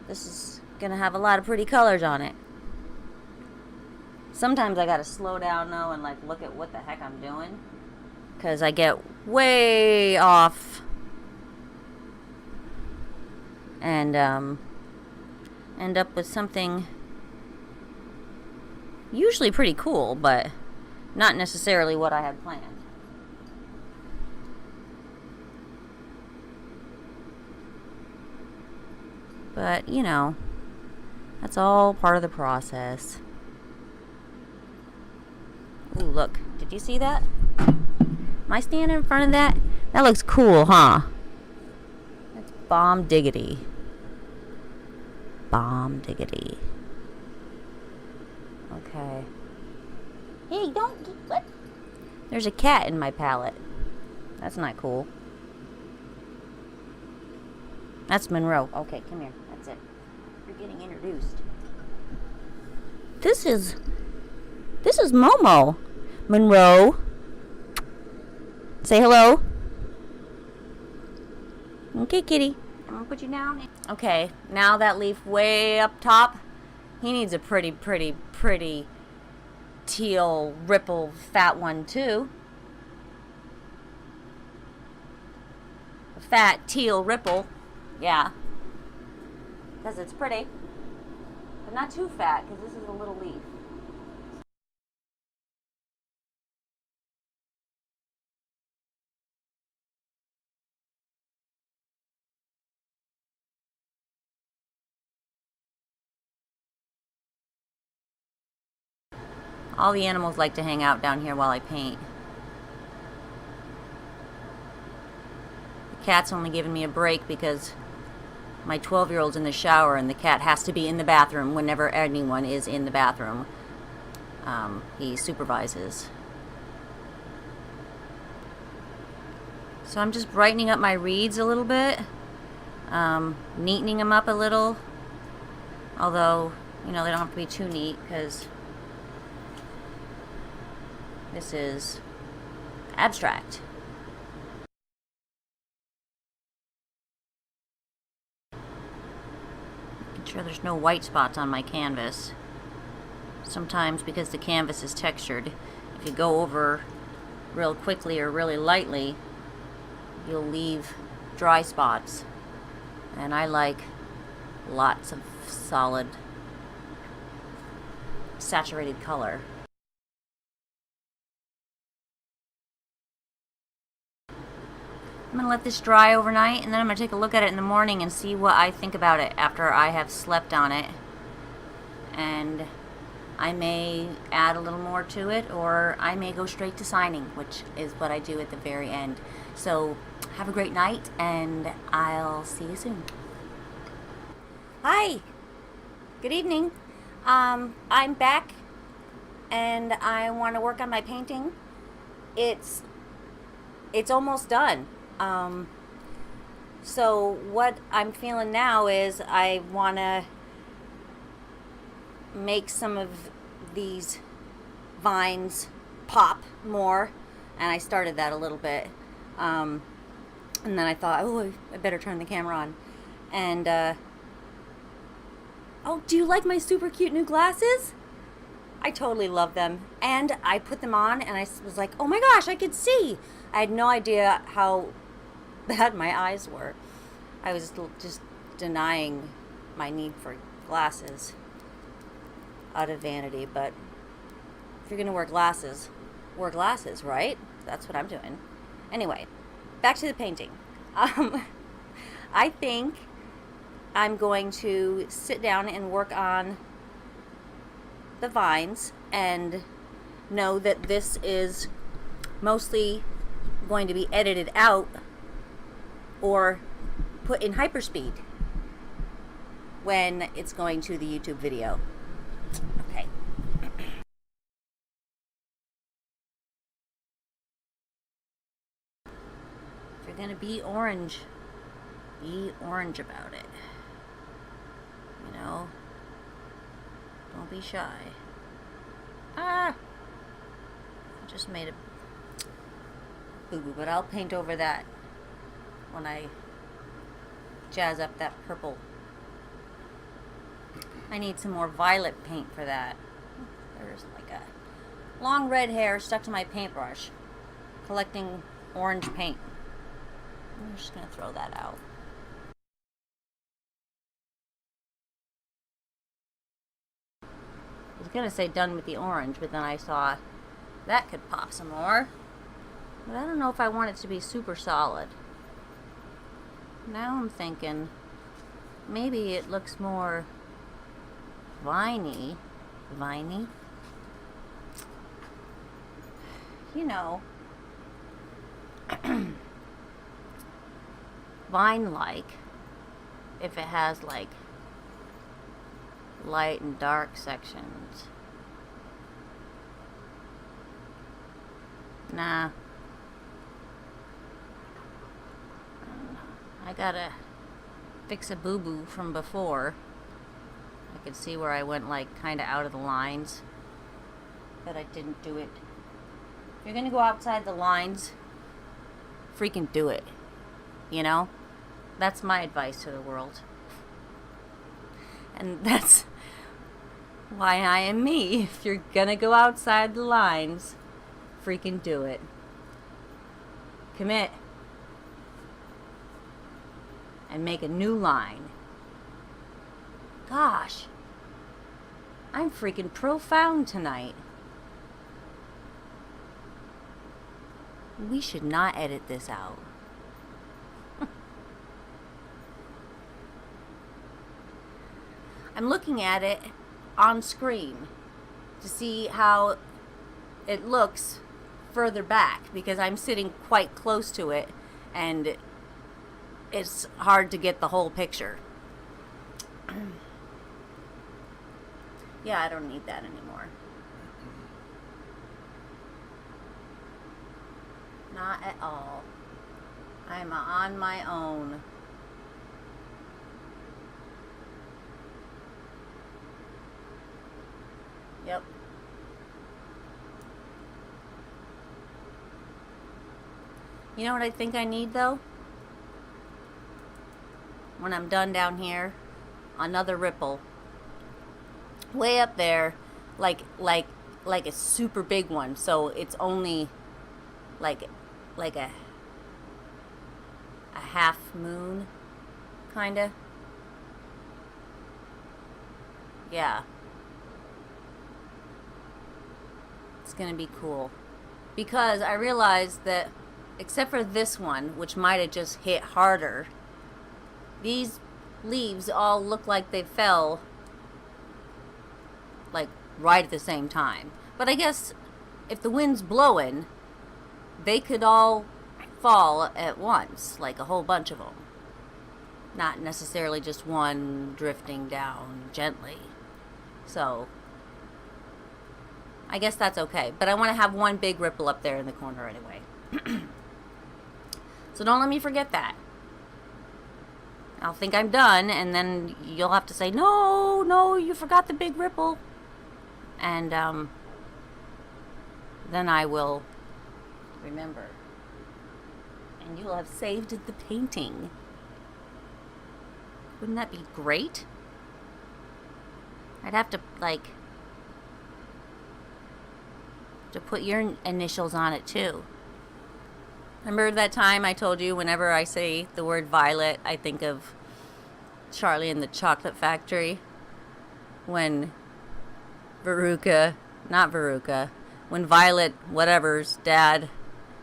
This is gonna have a lot of pretty colors on it. Sometimes I gotta slow down though and like look at what the heck I'm doing, because I get way off and end up with something usually pretty cool, but not necessarily what I had planned. But, you know, that's all part of the process. Ooh, look. Did you see that? Am I standing in front of that? That looks cool, huh? That's bomb diggity. Bomb diggity. Okay. Hey, don't... What? There's a cat in my palette. That's not cool. That's Monroe. Okay, come here. That's it. You're getting introduced. This is Momo. Monroe. Say hello. Okay, kitty. I'm gonna put you down. Okay, now that leaf way up top, he needs a pretty teal ripple fat one too. A fat teal ripple. Yeah. Because it's pretty. But not too fat, because this is a little leaf. All the animals like to hang out down here while I paint. The cat's only giving me a break because my 12-year-old's in the shower and the cat has to be in the bathroom whenever anyone is in the bathroom. He supervises. So I'm just brightening up my reeds a little bit, neatening them up a little, although, you know, they don't have to be too neat because this is abstract. Making sure there's no white spots on my canvas. Sometimes, because the canvas is textured, if you go over real quickly or really lightly, you'll leave dry spots. And I like lots of solid, saturated color. I'm going to let this dry overnight, and then I'm going to take a look at it in the morning and see what I think about it after I have slept on it. And I may add a little more to it, or I may go straight to signing, which is what I do at the very end. So have a great night, and I'll see you soon. Hi. Good evening. I'm back, and I want to work on my painting. It's almost done. So what I'm feeling now is I want to make some of these vines pop more, and I started that a little bit, and then I thought, oh, I better turn the camera on. And oh, do you like my super cute new glasses? I totally love them, and I put them on and I was like, oh my gosh, I could see. I had no idea how bad my eyes were. I was just denying my need for glasses out of vanity, but if you're gonna wear glasses, right? That's what I'm doing. Anyway, back to the painting. I think I'm going to sit down and work on the vines, and know that this is mostly going to be edited out or put in hyperspeed when it's going to the YouTube video. Okay. If you're gonna be orange about it. You know? Don't be shy. I just made a boo-boo, but I'll paint over that when I jazz up that purple. I need some more violet paint for that. There's like a long red hair stuck to my paintbrush, collecting orange paint. I'm just gonna throw that out. I was gonna say done with the orange, but then I saw that could pop some more. But I don't know if I want it to be super solid. Now I'm thinking maybe it looks more viney. You know, vine-like, if it has like light and dark sections. Nah. I gotta fix a boo-boo from before. I could see where I went like kinda out of the lines, but I didn't do it. If you're gonna go outside the lines, freaking do it. You know? That's my advice to the world. And that's why I am me. If you're gonna go outside the lines, freaking do it. Commit. And make a new line. Gosh. I'm freaking profound tonight. We should not edit this out. I'm looking at it on screen to see how it looks further back, because I'm sitting quite close to it and it's hard to get the whole picture. Yeah, I don't need that anymore. Not at all. I'm on my own. Yep. You know what I think I need though? When I'm done down here, another ripple. Way up there, like a super big one, so it's only like a half moon, kinda. Yeah. It's gonna be cool. Because I realized that, except for this one, which might have just hit harder, these leaves all look like they fell like right at the same time. But I guess if the wind's blowing, they could all fall at once, like a whole bunch of them. Not necessarily just one drifting down gently. So I guess that's okay. But I want to have one big ripple up there in the corner anyway. So don't let me forget that. I'll think I'm done, and then you'll have to say, no, you forgot the big ripple. And then I will remember. And you'll have saved the painting. Wouldn't that be great? I'd have to, like, to put your initials on it, too. Remember that time I told you whenever I say the word violet, I think of Charlie and the Chocolate Factory? When when Violet, whatever's dad,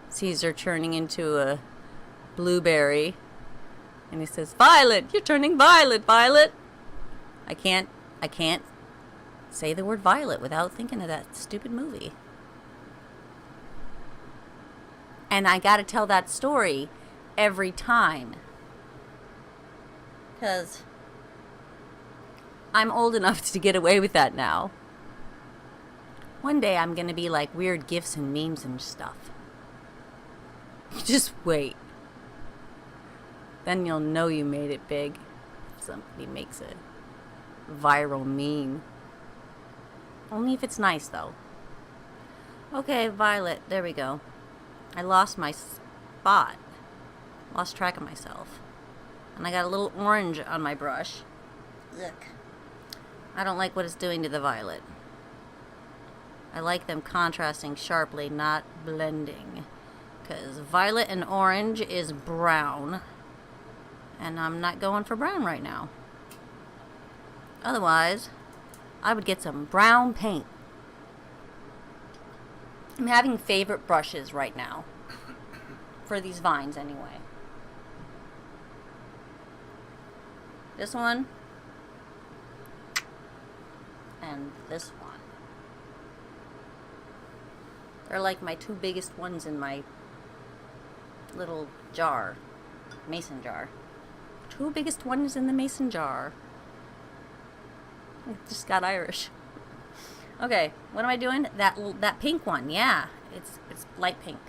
sees her turning into a blueberry, And he says, Violet, you're turning violet, Violet. I can't say the word violet without thinking of that stupid movie. And I gotta tell that story every time. Because I'm old enough to get away with that now. One day I'm gonna be like weird gifs and memes and stuff. Just wait. Then you'll know you made it big. Somebody makes a viral meme. Only if it's nice, though. Okay, Violet. There we go. I lost my spot. Lost track of myself. And I got a little orange on my brush. Ugh. I don't like what it's doing to the violet. I like them contrasting sharply, not blending. Because violet and orange is brown. And I'm not going for brown right now. Otherwise, I would get some brown paint. I'm having favorite brushes right now. For these vines, anyway. This one. And this one. They're like my two biggest ones in my little jar. Mason jar. Two biggest ones in the mason jar. I just got Irish. Okay, what am I doing? That pink one, yeah. It's light pink.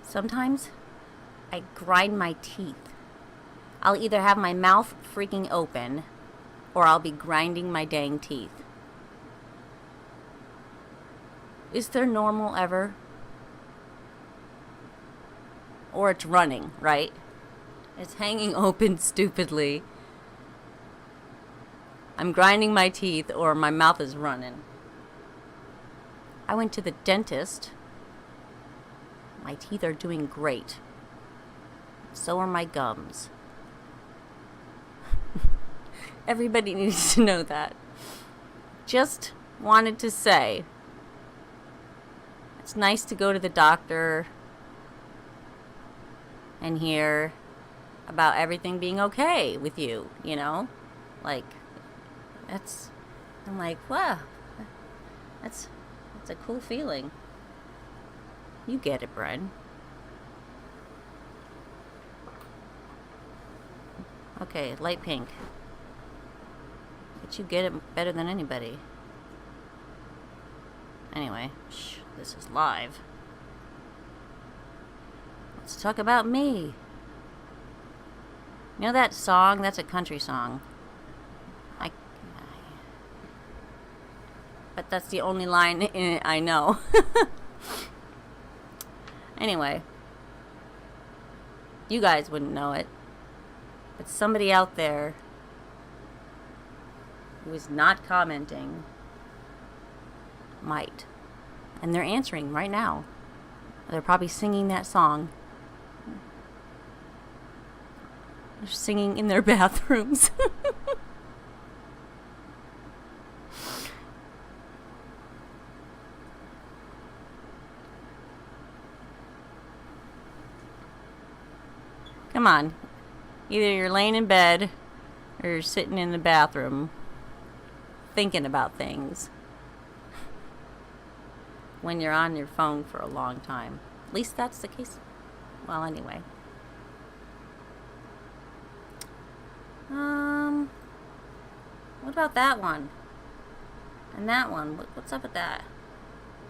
Sometimes I grind my teeth. I'll either have my mouth freaking open or I'll be grinding my dang teeth. Is there normal ever? Or it's running, right? It's hanging open stupidly. I'm grinding my teeth or my mouth is running. I went to the dentist. My teeth are doing great. So are my gums. Everybody needs to know that. Just wanted to say, it's nice to go to the doctor and hear about everything being okay with you, you know? Like, I'm like, wow, that's a cool feeling. You get it, Brian. Okay, light pink. But you get it better than anybody. Anyway, this is live. Let's talk about me. You know that song? That's a country song. But that's the only line in it I know. Anyway. You guys wouldn't know it. But somebody out there who is not commenting might. And they're answering right now. They're probably singing that song. They're singing in their bathrooms. Come on. Either you're laying in bed or you're sitting in the bathroom thinking about things when you're on your phone for a long time. At least that's the case. Well, anyway. What about that one? And that one? What's up with that?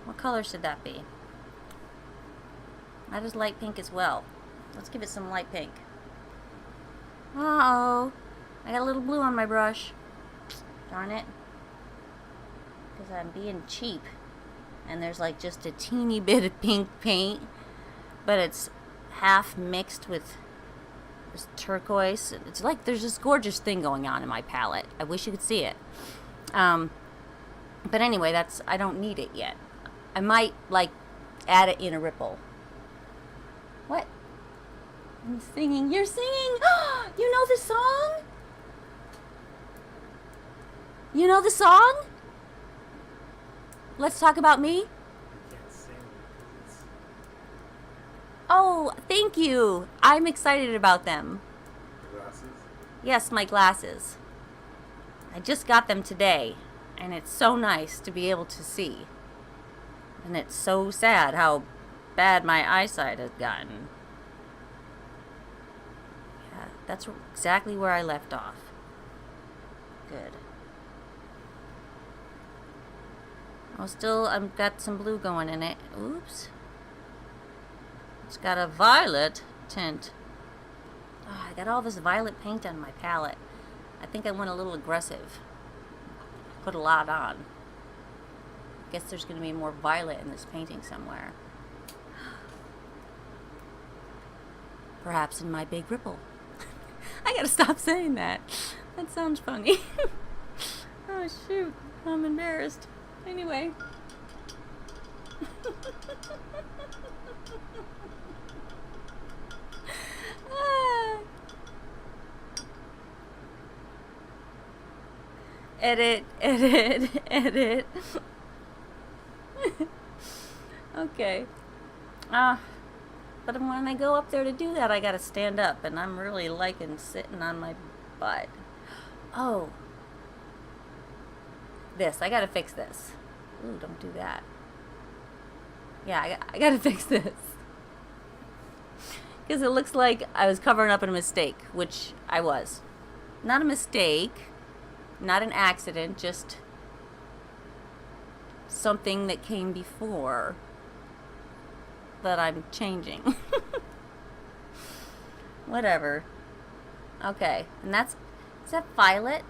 What color should that be? That is light pink as well. Let's give it some light pink. Uh-oh. I got a little blue on my brush. Darn it. Because I'm being cheap. And there's like just a teeny bit of pink paint. But it's half mixed with this turquoise. It's like there's this gorgeous thing going on in my palette. I wish you could see it. But anyway, I don't need it yet. I might like add it in a ripple. What? I'm singing. You're singing. You know the song? You know the song? Let's talk about me. I can't sing because Oh, thank you. I'm excited about them. Glasses? Yes, my glasses. I just got them today, and it's so nice to be able to see. And it's so sad how bad my eyesight has gotten. Yeah, that's exactly where I left off. Good. I've got some blue going in it. Oops. It's got a violet tint. Oh, I got all this violet paint on my palette. I think I went a little aggressive. Put a lot on. Guess there's going to be more violet in this painting somewhere. Perhaps in my big ripple. I gotta stop saying that. That sounds funny. Oh shoot, I'm embarrassed. Anyway. Edit, edit, edit. Okay. But when I go up there to do that, I gotta stand up, and I'm really liking sitting on my butt. Oh. I gotta fix this. Ooh, don't do that. Yeah, I gotta fix this. Because it looks like I was covering up a mistake, which I was. Not a mistake, not an accident, just something that came before that I'm changing. Whatever. Okay, and is that violet?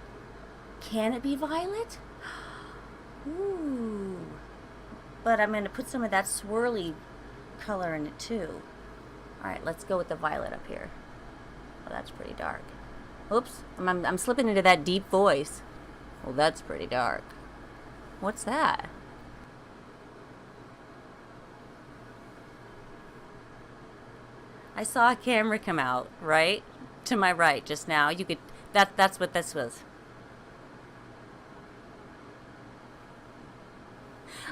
Can it be violet? Ooh. But I'm going to put some of that swirly color in it too. Alright, let's go with the violet up here. Oh, that's pretty dark. Oops, I'm slipping into that deep voice. Well, that's pretty dark. What's that? I saw a camera come out, right? To my right just now. You could that's what this was.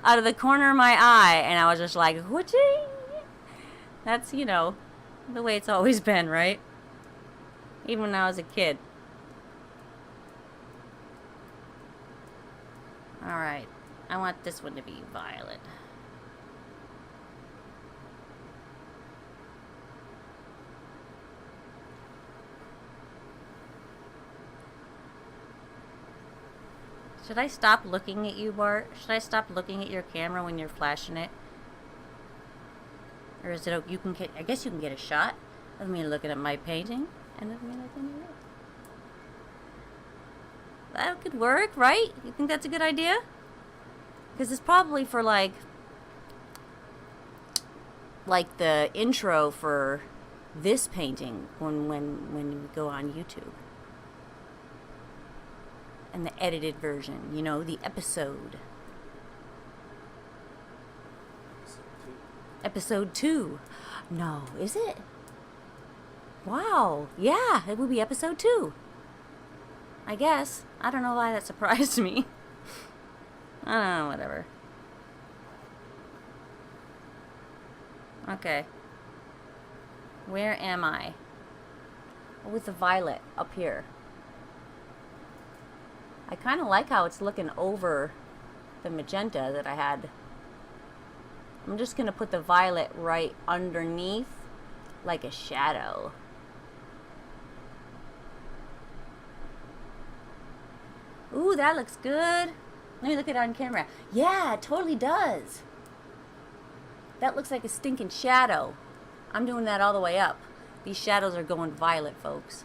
Out of the corner of my eye, and I was just like, whooching. That's, the way it's always been, right? Even when I was a kid. Alright. I want this one to be violet. Should I stop looking at you, Bart? Should I stop looking at your camera when you're flashing it? Or is it okay? I guess you can get a shot of me looking at my painting and of me looking at it. That could work, right? You think that's a good idea? Because it's probably for like the intro for this painting when we go on YouTube. And the edited version, the episode. Episode 2. No, is it? Wow. Yeah, it would be episode 2. I guess. I don't know why that surprised me. I don't know, whatever. Okay. Where am I? Oh, with the violet up here. I kind of like how it's looking over the magenta that I had. I'm just going to put the violet right underneath like a shadow. Ooh, that looks good. Let me look at it on camera. Yeah, it totally does. That looks like a stinking shadow. I'm doing that all the way up. These shadows are going violet, folks.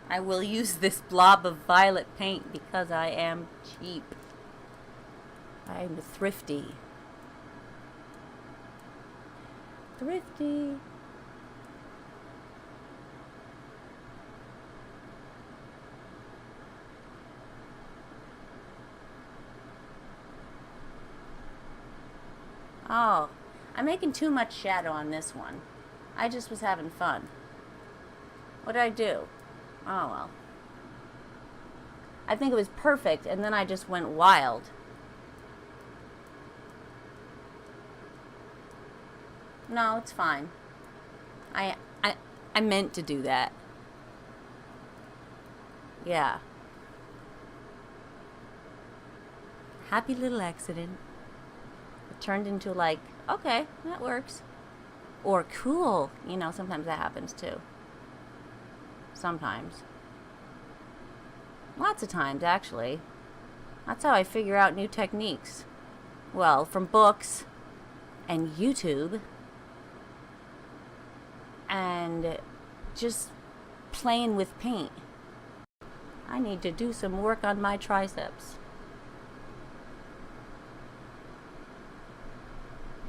I will use this blob of violet paint because I am cheap. I'm thrifty. Thrifty. Oh, I'm making too much shadow on this one. I just was having fun. What did I do? Oh, well. I think it was perfect, and then I just went wild. No, it's fine. I meant to do that. Yeah. Happy little accident. It turned into like, okay, that works. Or cool. You know, sometimes that happens too. Sometimes. Lots of times, actually. That's how I figure out new techniques. Well, from books and YouTube and just playing with paint. I need to do some work on my triceps.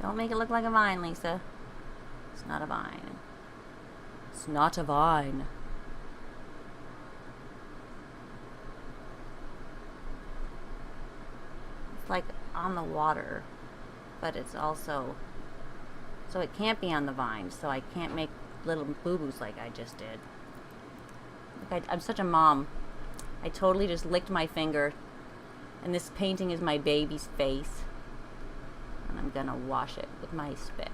Don't make it look like a vine, Lisa. It's not a vine. It's not a vine. It's like on the water, but it's also, so it can't be on the vine, so I can't make little boo-boos like I just did. Like I'm such a mom. I totally just licked my finger, and this painting is my baby's face, and I'm gonna wash it with my spit.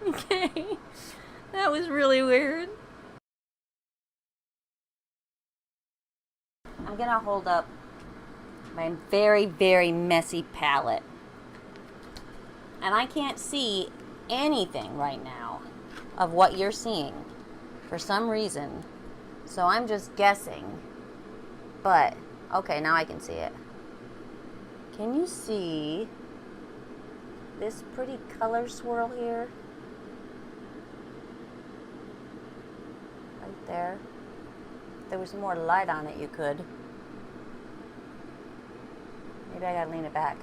Okay, that was really weird. I'm gonna hold up my very, very messy palette, and I can't see anything right now of what you're seeing for some reason, so I'm just guessing. But okay, now I can see it. Can you see this pretty color swirl here? Right there. If there was more light on it, you could. Maybe I gotta lean it back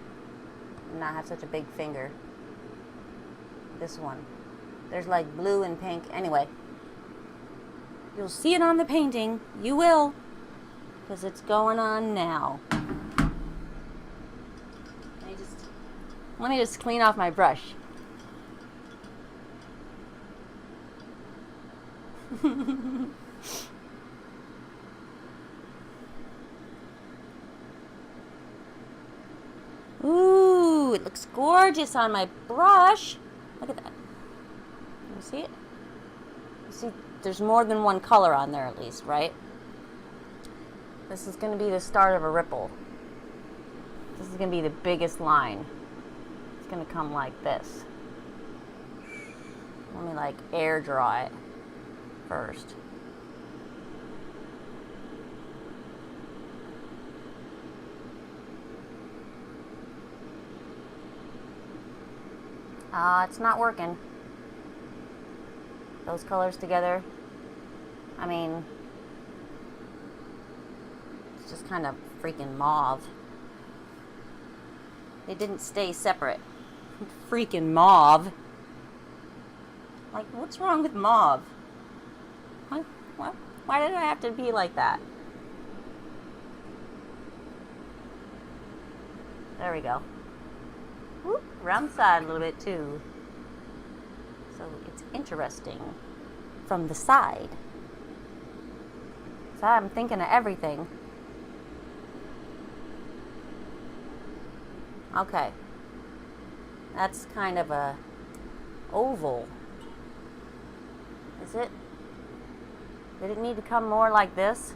and not have such a big finger. This one. There's like blue and pink. Anyway, you'll see it on the painting. You will, because it's going on now. Let me just clean off my brush. Ooh, it looks gorgeous on my brush. Look at that. Can you see it? You see, there's more than one color on there at least, right? This is going to be the start of a ripple. This is going to be the biggest line. It's going to come like this. Let me like air dry it first. It's not working. Those colors together, I mean, it's just kind of freaking mauve. They didn't stay separate. Freaking mauve. Like, what's wrong with mauve? What? Why did I have to be like that? There we go. Whoop, around the side a little bit too. So it's interesting from the side. So I'm thinking of everything. Okay. That's kind of a oval. Is it? Did it need to come more like this?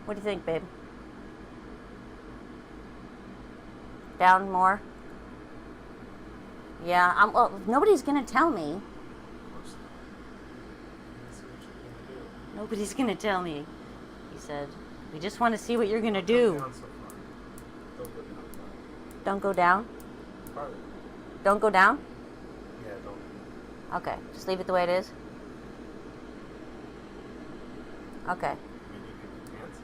What do you think, babe? Down more? Yeah, well, nobody's gonna tell me. Nobody's gonna tell me. He said, we just want to see what you're gonna do. Don't go down? Farther. Don't go down? Yeah, don't. Okay, just leave it the way it is. Okay. I mean, you can dance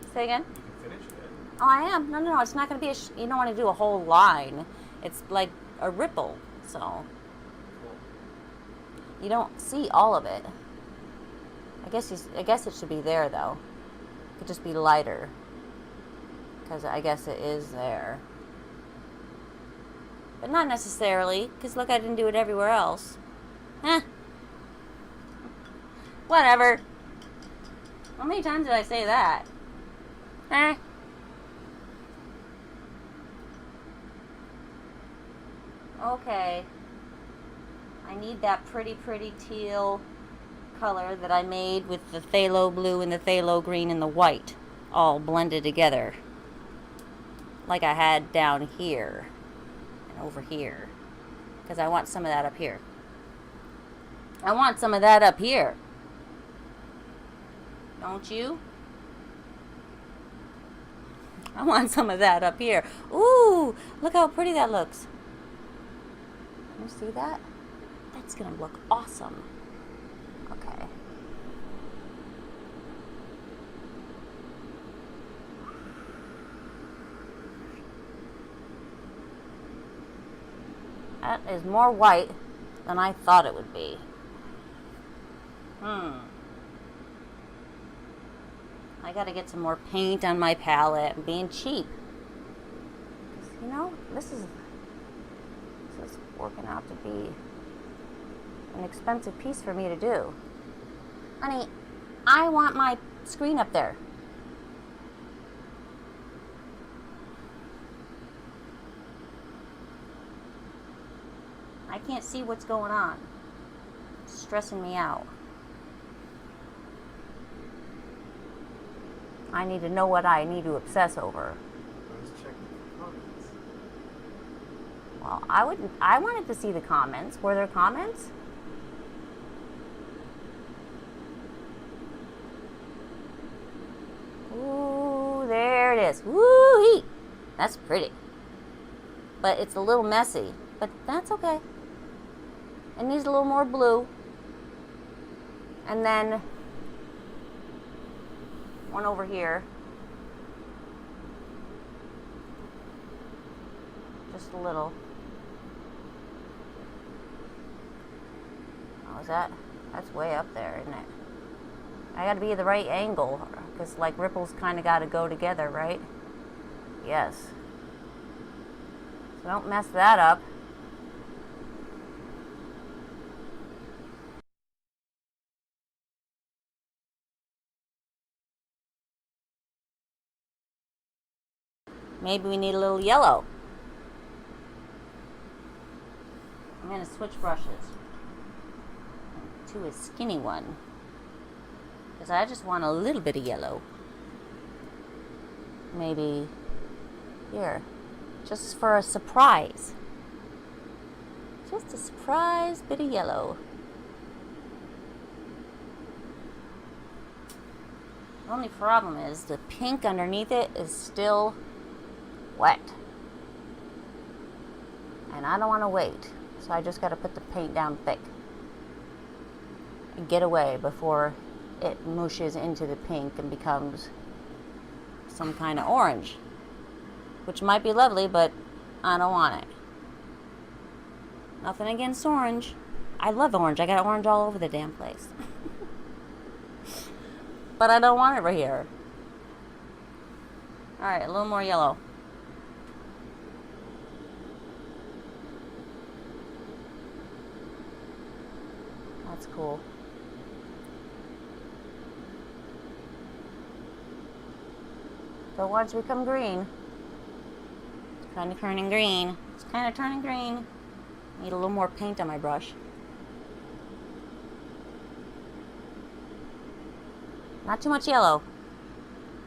it. Say again? You can finish it. Oh, I am. No, it's not going to be you don't want to do a whole line. It's like a ripple, so Cool. you don't see all of it. I guess it should be there, though. It could just be lighter, because I guess it is there. But not necessarily, because look, I didn't do it everywhere else. Eh. Whatever. How many times did I say that? Eh. Okay. I need that pretty teal color that I made with the phthalo blue and the phthalo green and the white all blended together. Like I had down here and over here. Because I want some of that up here. I want some of that up here. Don't you? I want some of that up here. Ooh, look how pretty that looks. Can you see that? That's gonna look awesome. Okay. That is more white than I thought it would be. I gotta get some more paint on my palette. I'm being cheap. You know, this is working out to be an expensive piece for me to do. Honey, I want my screen up there. I can't see what's going on. It's stressing me out. I need to know what I need to obsess over. Let's check the comments. Well, I wanted to see the comments. Were there comments? Ooh, there it is. Woo-hee! That's pretty. But it's a little messy. But that's okay. It needs a little more blue. And then one over here. Just a little. Oh, is that? That's way up there, isn't it? I gotta be at the right angle, because like ripples kind of gotta go together, right? Yes. So don't mess that up. Maybe we need a little yellow. I'm going to switch brushes to a skinny one, because I just want a little bit of yellow. Maybe here, just for a surprise. Just a surprise bit of yellow. The only problem is the pink underneath it is still wet. And I don't want to wait. So I just got to put the paint down thick. And get away before it mushes into the pink and becomes some kind of orange. Which might be lovely, but I don't want it. Nothing against orange. I love orange. I got orange all over the damn place. But I don't want it right here. Alright, a little more yellow. That's cool. Don't want it to become green. It's kind of turning green. It's kind of turning green. Need a little more paint on my brush. Not too much yellow.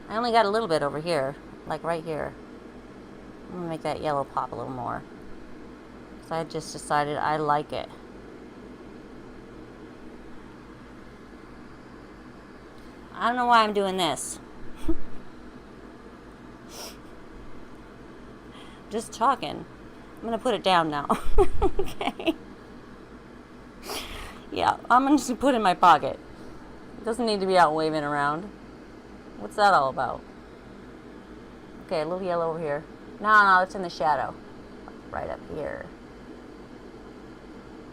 I only got a little bit over here, like right here. I'm gonna make that yellow pop a little more. So I just decided I like it. I don't know why I'm doing this. Just talking. I'm gonna put it down now. Okay. Yeah, I'm gonna just put it in my pocket. It doesn't need to be out waving around. What's that all about? Okay, a little yellow over here. No, it's in the shadow. Right up here.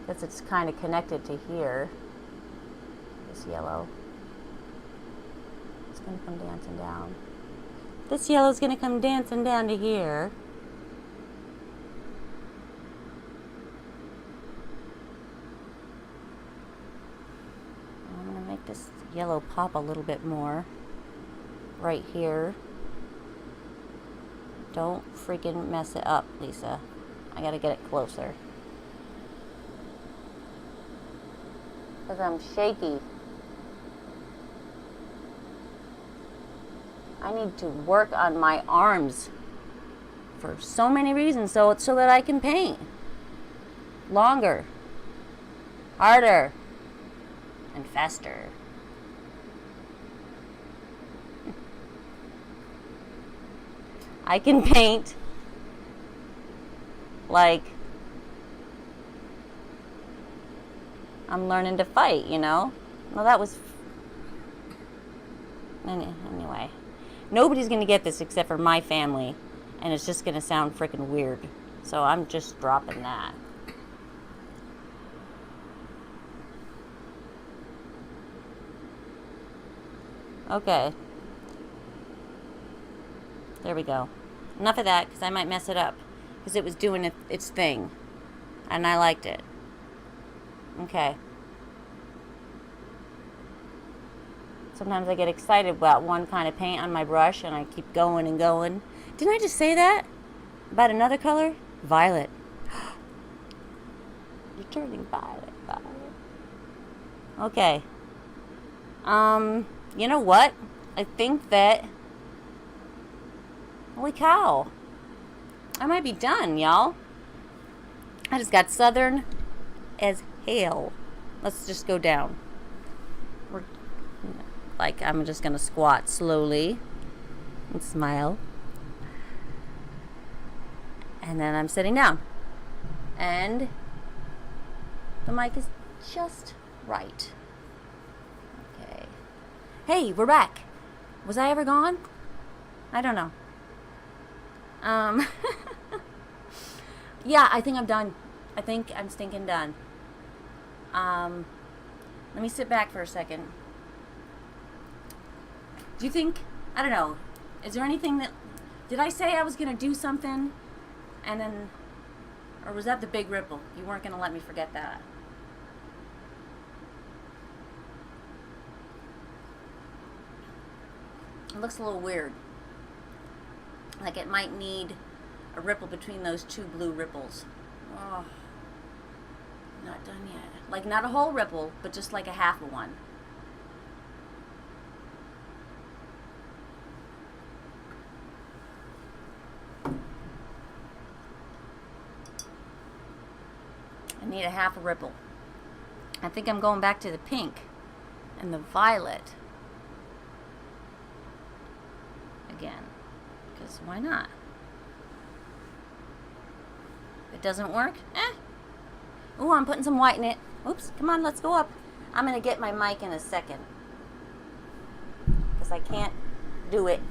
Because it's kind of connected to here. This yellow. It's going to come dancing down. This yellow's going to come dancing down to here. I'm going to make make this yellow pop a little bit more. Right here. Don't freaking mess it up, Lisa. I gotta get it closer. Because I'm shaky. I need to work on my arms for so many reasons, so that I can paint longer, harder, and faster. I can paint like I'm learning to fight, you know? Well, that was... Anyway. Nobody's going to get this except for my family. And it's just going to sound freaking weird. So I'm just dropping that. Okay. There we go. Enough of that, because I might mess it up. Because it was doing its thing. And I liked it. Okay. Sometimes I get excited about one kind of paint on my brush, and I keep going and going. Didn't I just say that? About another color? Violet. You're turning violet. Okay. You know what? I think that... Holy cow. I might be done, y'all. I just got southern as hell. Let's just go down. I'm just going to squat slowly and smile. And then I'm sitting down. And the mic is just right. Okay. Hey, we're back. Was I ever gone? I don't know. Yeah, I think I'm done. I think I'm stinking done. Let me sit back for a second. Do you think, I don't know, is there anything that, did I say I was going to do something and then, or was that the big ripple? You weren't going to let me forget that. It looks a little weird. Like it might need a ripple between those two blue ripples. Oh, not done yet. Like not a whole ripple, but just like a half of one. I need a half a ripple. I think I'm going back to the pink and the violet again. Because why not? If it doesn't work, Ooh, I'm putting some white in it. Oops, come on, let's go up. I'm going to get my mic in a second. Because I can't do it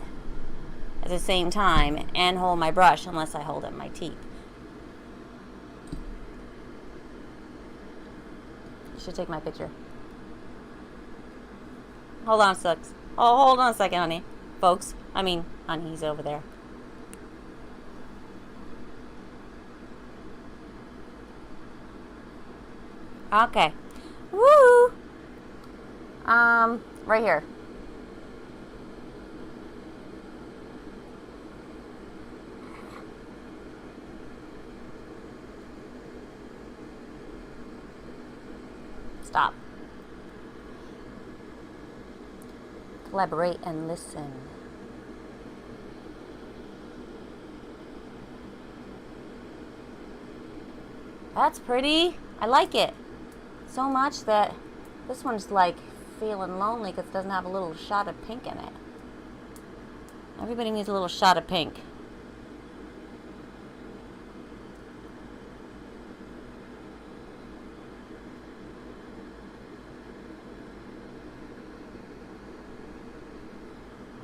at the same time and hold my brush unless I hold up my teeth. You should take my picture. Hold on a sec. Oh, hold on a second, honey. Folks. I mean, honey, he's over there. Okay. Woo! Right here. Stop. Collaborate and listen. That's pretty. I like it so much that this one's like feeling lonely because it doesn't have a little shot of pink in it. Everybody needs a little shot of pink.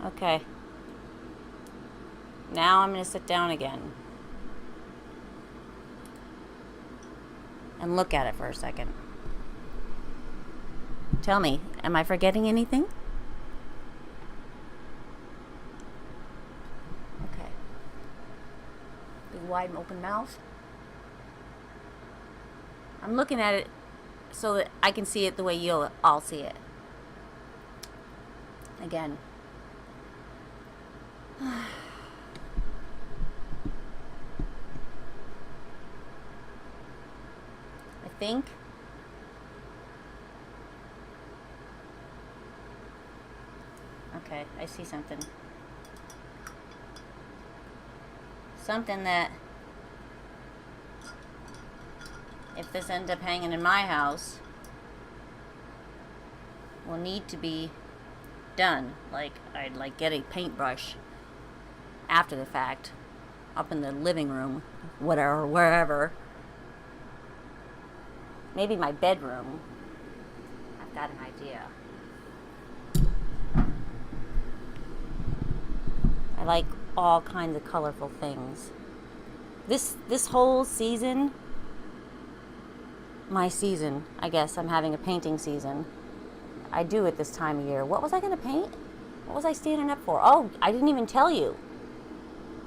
Okay. Now I'm going to sit down again. And look at it for a second. Tell me, am I forgetting anything? Okay. Big wide open mouth. I'm looking at it so that I can see it the way you'll all see it. Again. I think okay, I see something. Something that if this ends up hanging in my house will need to be done. Like I'd like get a paintbrush after the fact up in the living room, whatever, wherever. Maybe my bedroom. I've got an idea. I like all kinds of colorful things. This whole season, my season, I guess I'm having a painting season. I do it this time of year. What was I going to paint? What was I standing up for? Oh, I didn't even tell you.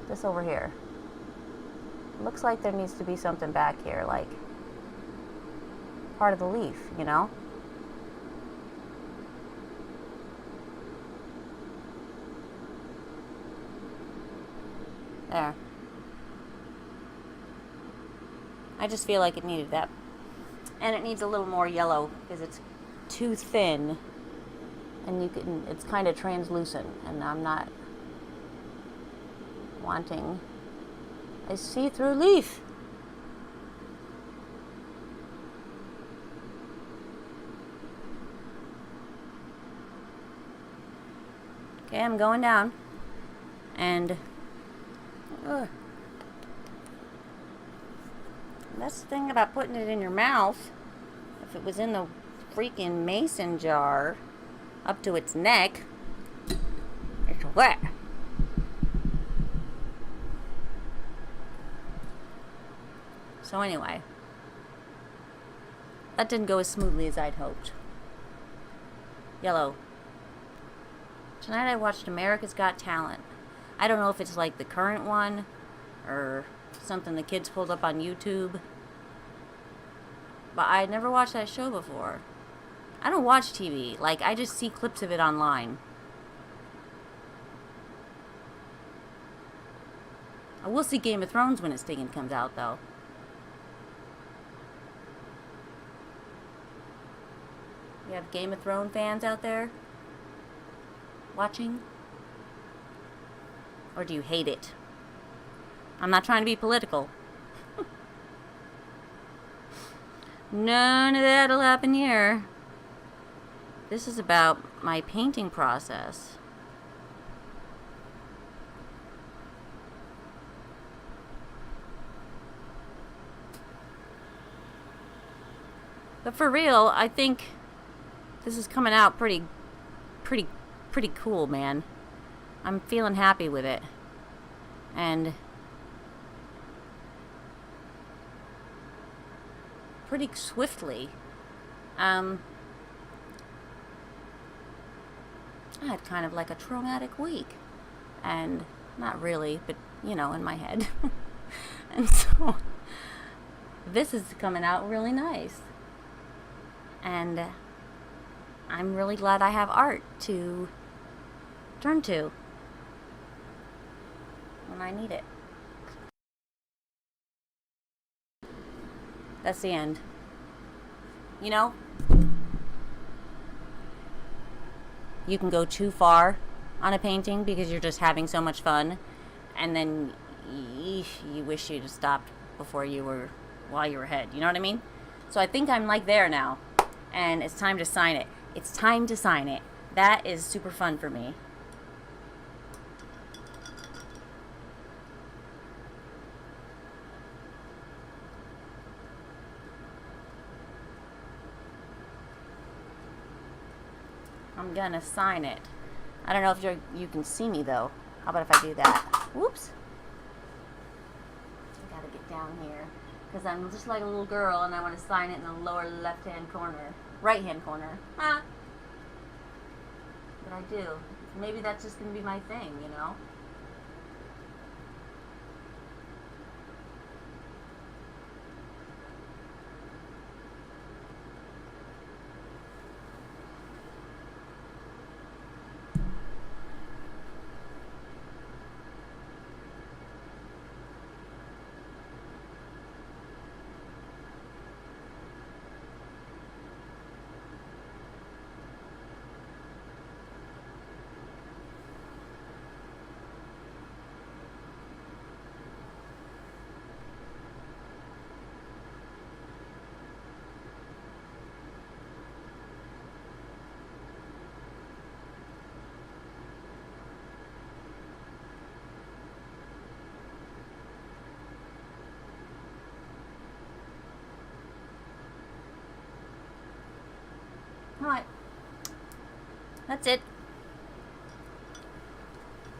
This over here. Looks like there needs to be something back here, like part of the leaf, you know? There. I just feel like it needed that. And it needs a little more yellow because it's too thin. And you can, it's kind of translucent. And I'm not wanting a see-through leaf. Okay, I'm going down. And that's the thing about putting it in your mouth. If it was in the freaking mason jar up to its neck, it's wet. So anyway, that didn't go as smoothly as I'd hoped. Yellow. Tonight I watched America's Got Talent. I don't know if it's like the current one or something the kids pulled up on YouTube. But I had never watched that show before. I don't watch TV. Like, I just see clips of it online. I will see Game of Thrones when it comes out, though. You have Game of Thrones fans out there watching? Or do you hate it? I'm not trying to be political. None of that'll happen here. This is about my painting process. But for real, I think this is coming out pretty cool, man. I'm feeling happy with it. And pretty swiftly. I had kind of like a traumatic week. And not really, but you know, in my head. And so this is coming out really nice. And I'm really glad I have art to turn to when I need it. That's the end. You know, you can go too far on a painting because you're just having so much fun, and then you wish you'd have stopped while you were ahead. You know what I mean? So I think I'm like there now, and it's time to sign it. It's time to sign it. That is super fun for me. I'm gonna sign it. I don't know if you can see me though. How about if I do that? Whoops. I gotta get down here because I'm just like a little girl and I want to sign it in the lower left-hand corner, right-hand corner. Huh? But I do. Maybe that's just gonna be my thing, you know? what? That's it.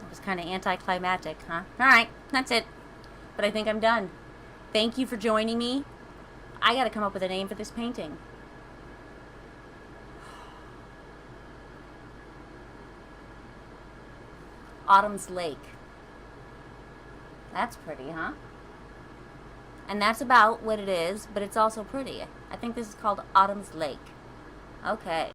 It was kind of anticlimactic, huh? Alright, that's it. But I think I'm done. Thank you for joining me. I gotta come up with a name for this painting. Autumn's Lake. That's pretty, huh? And that's about what it is, but it's also pretty. I think this is called Autumn's Lake. Okay.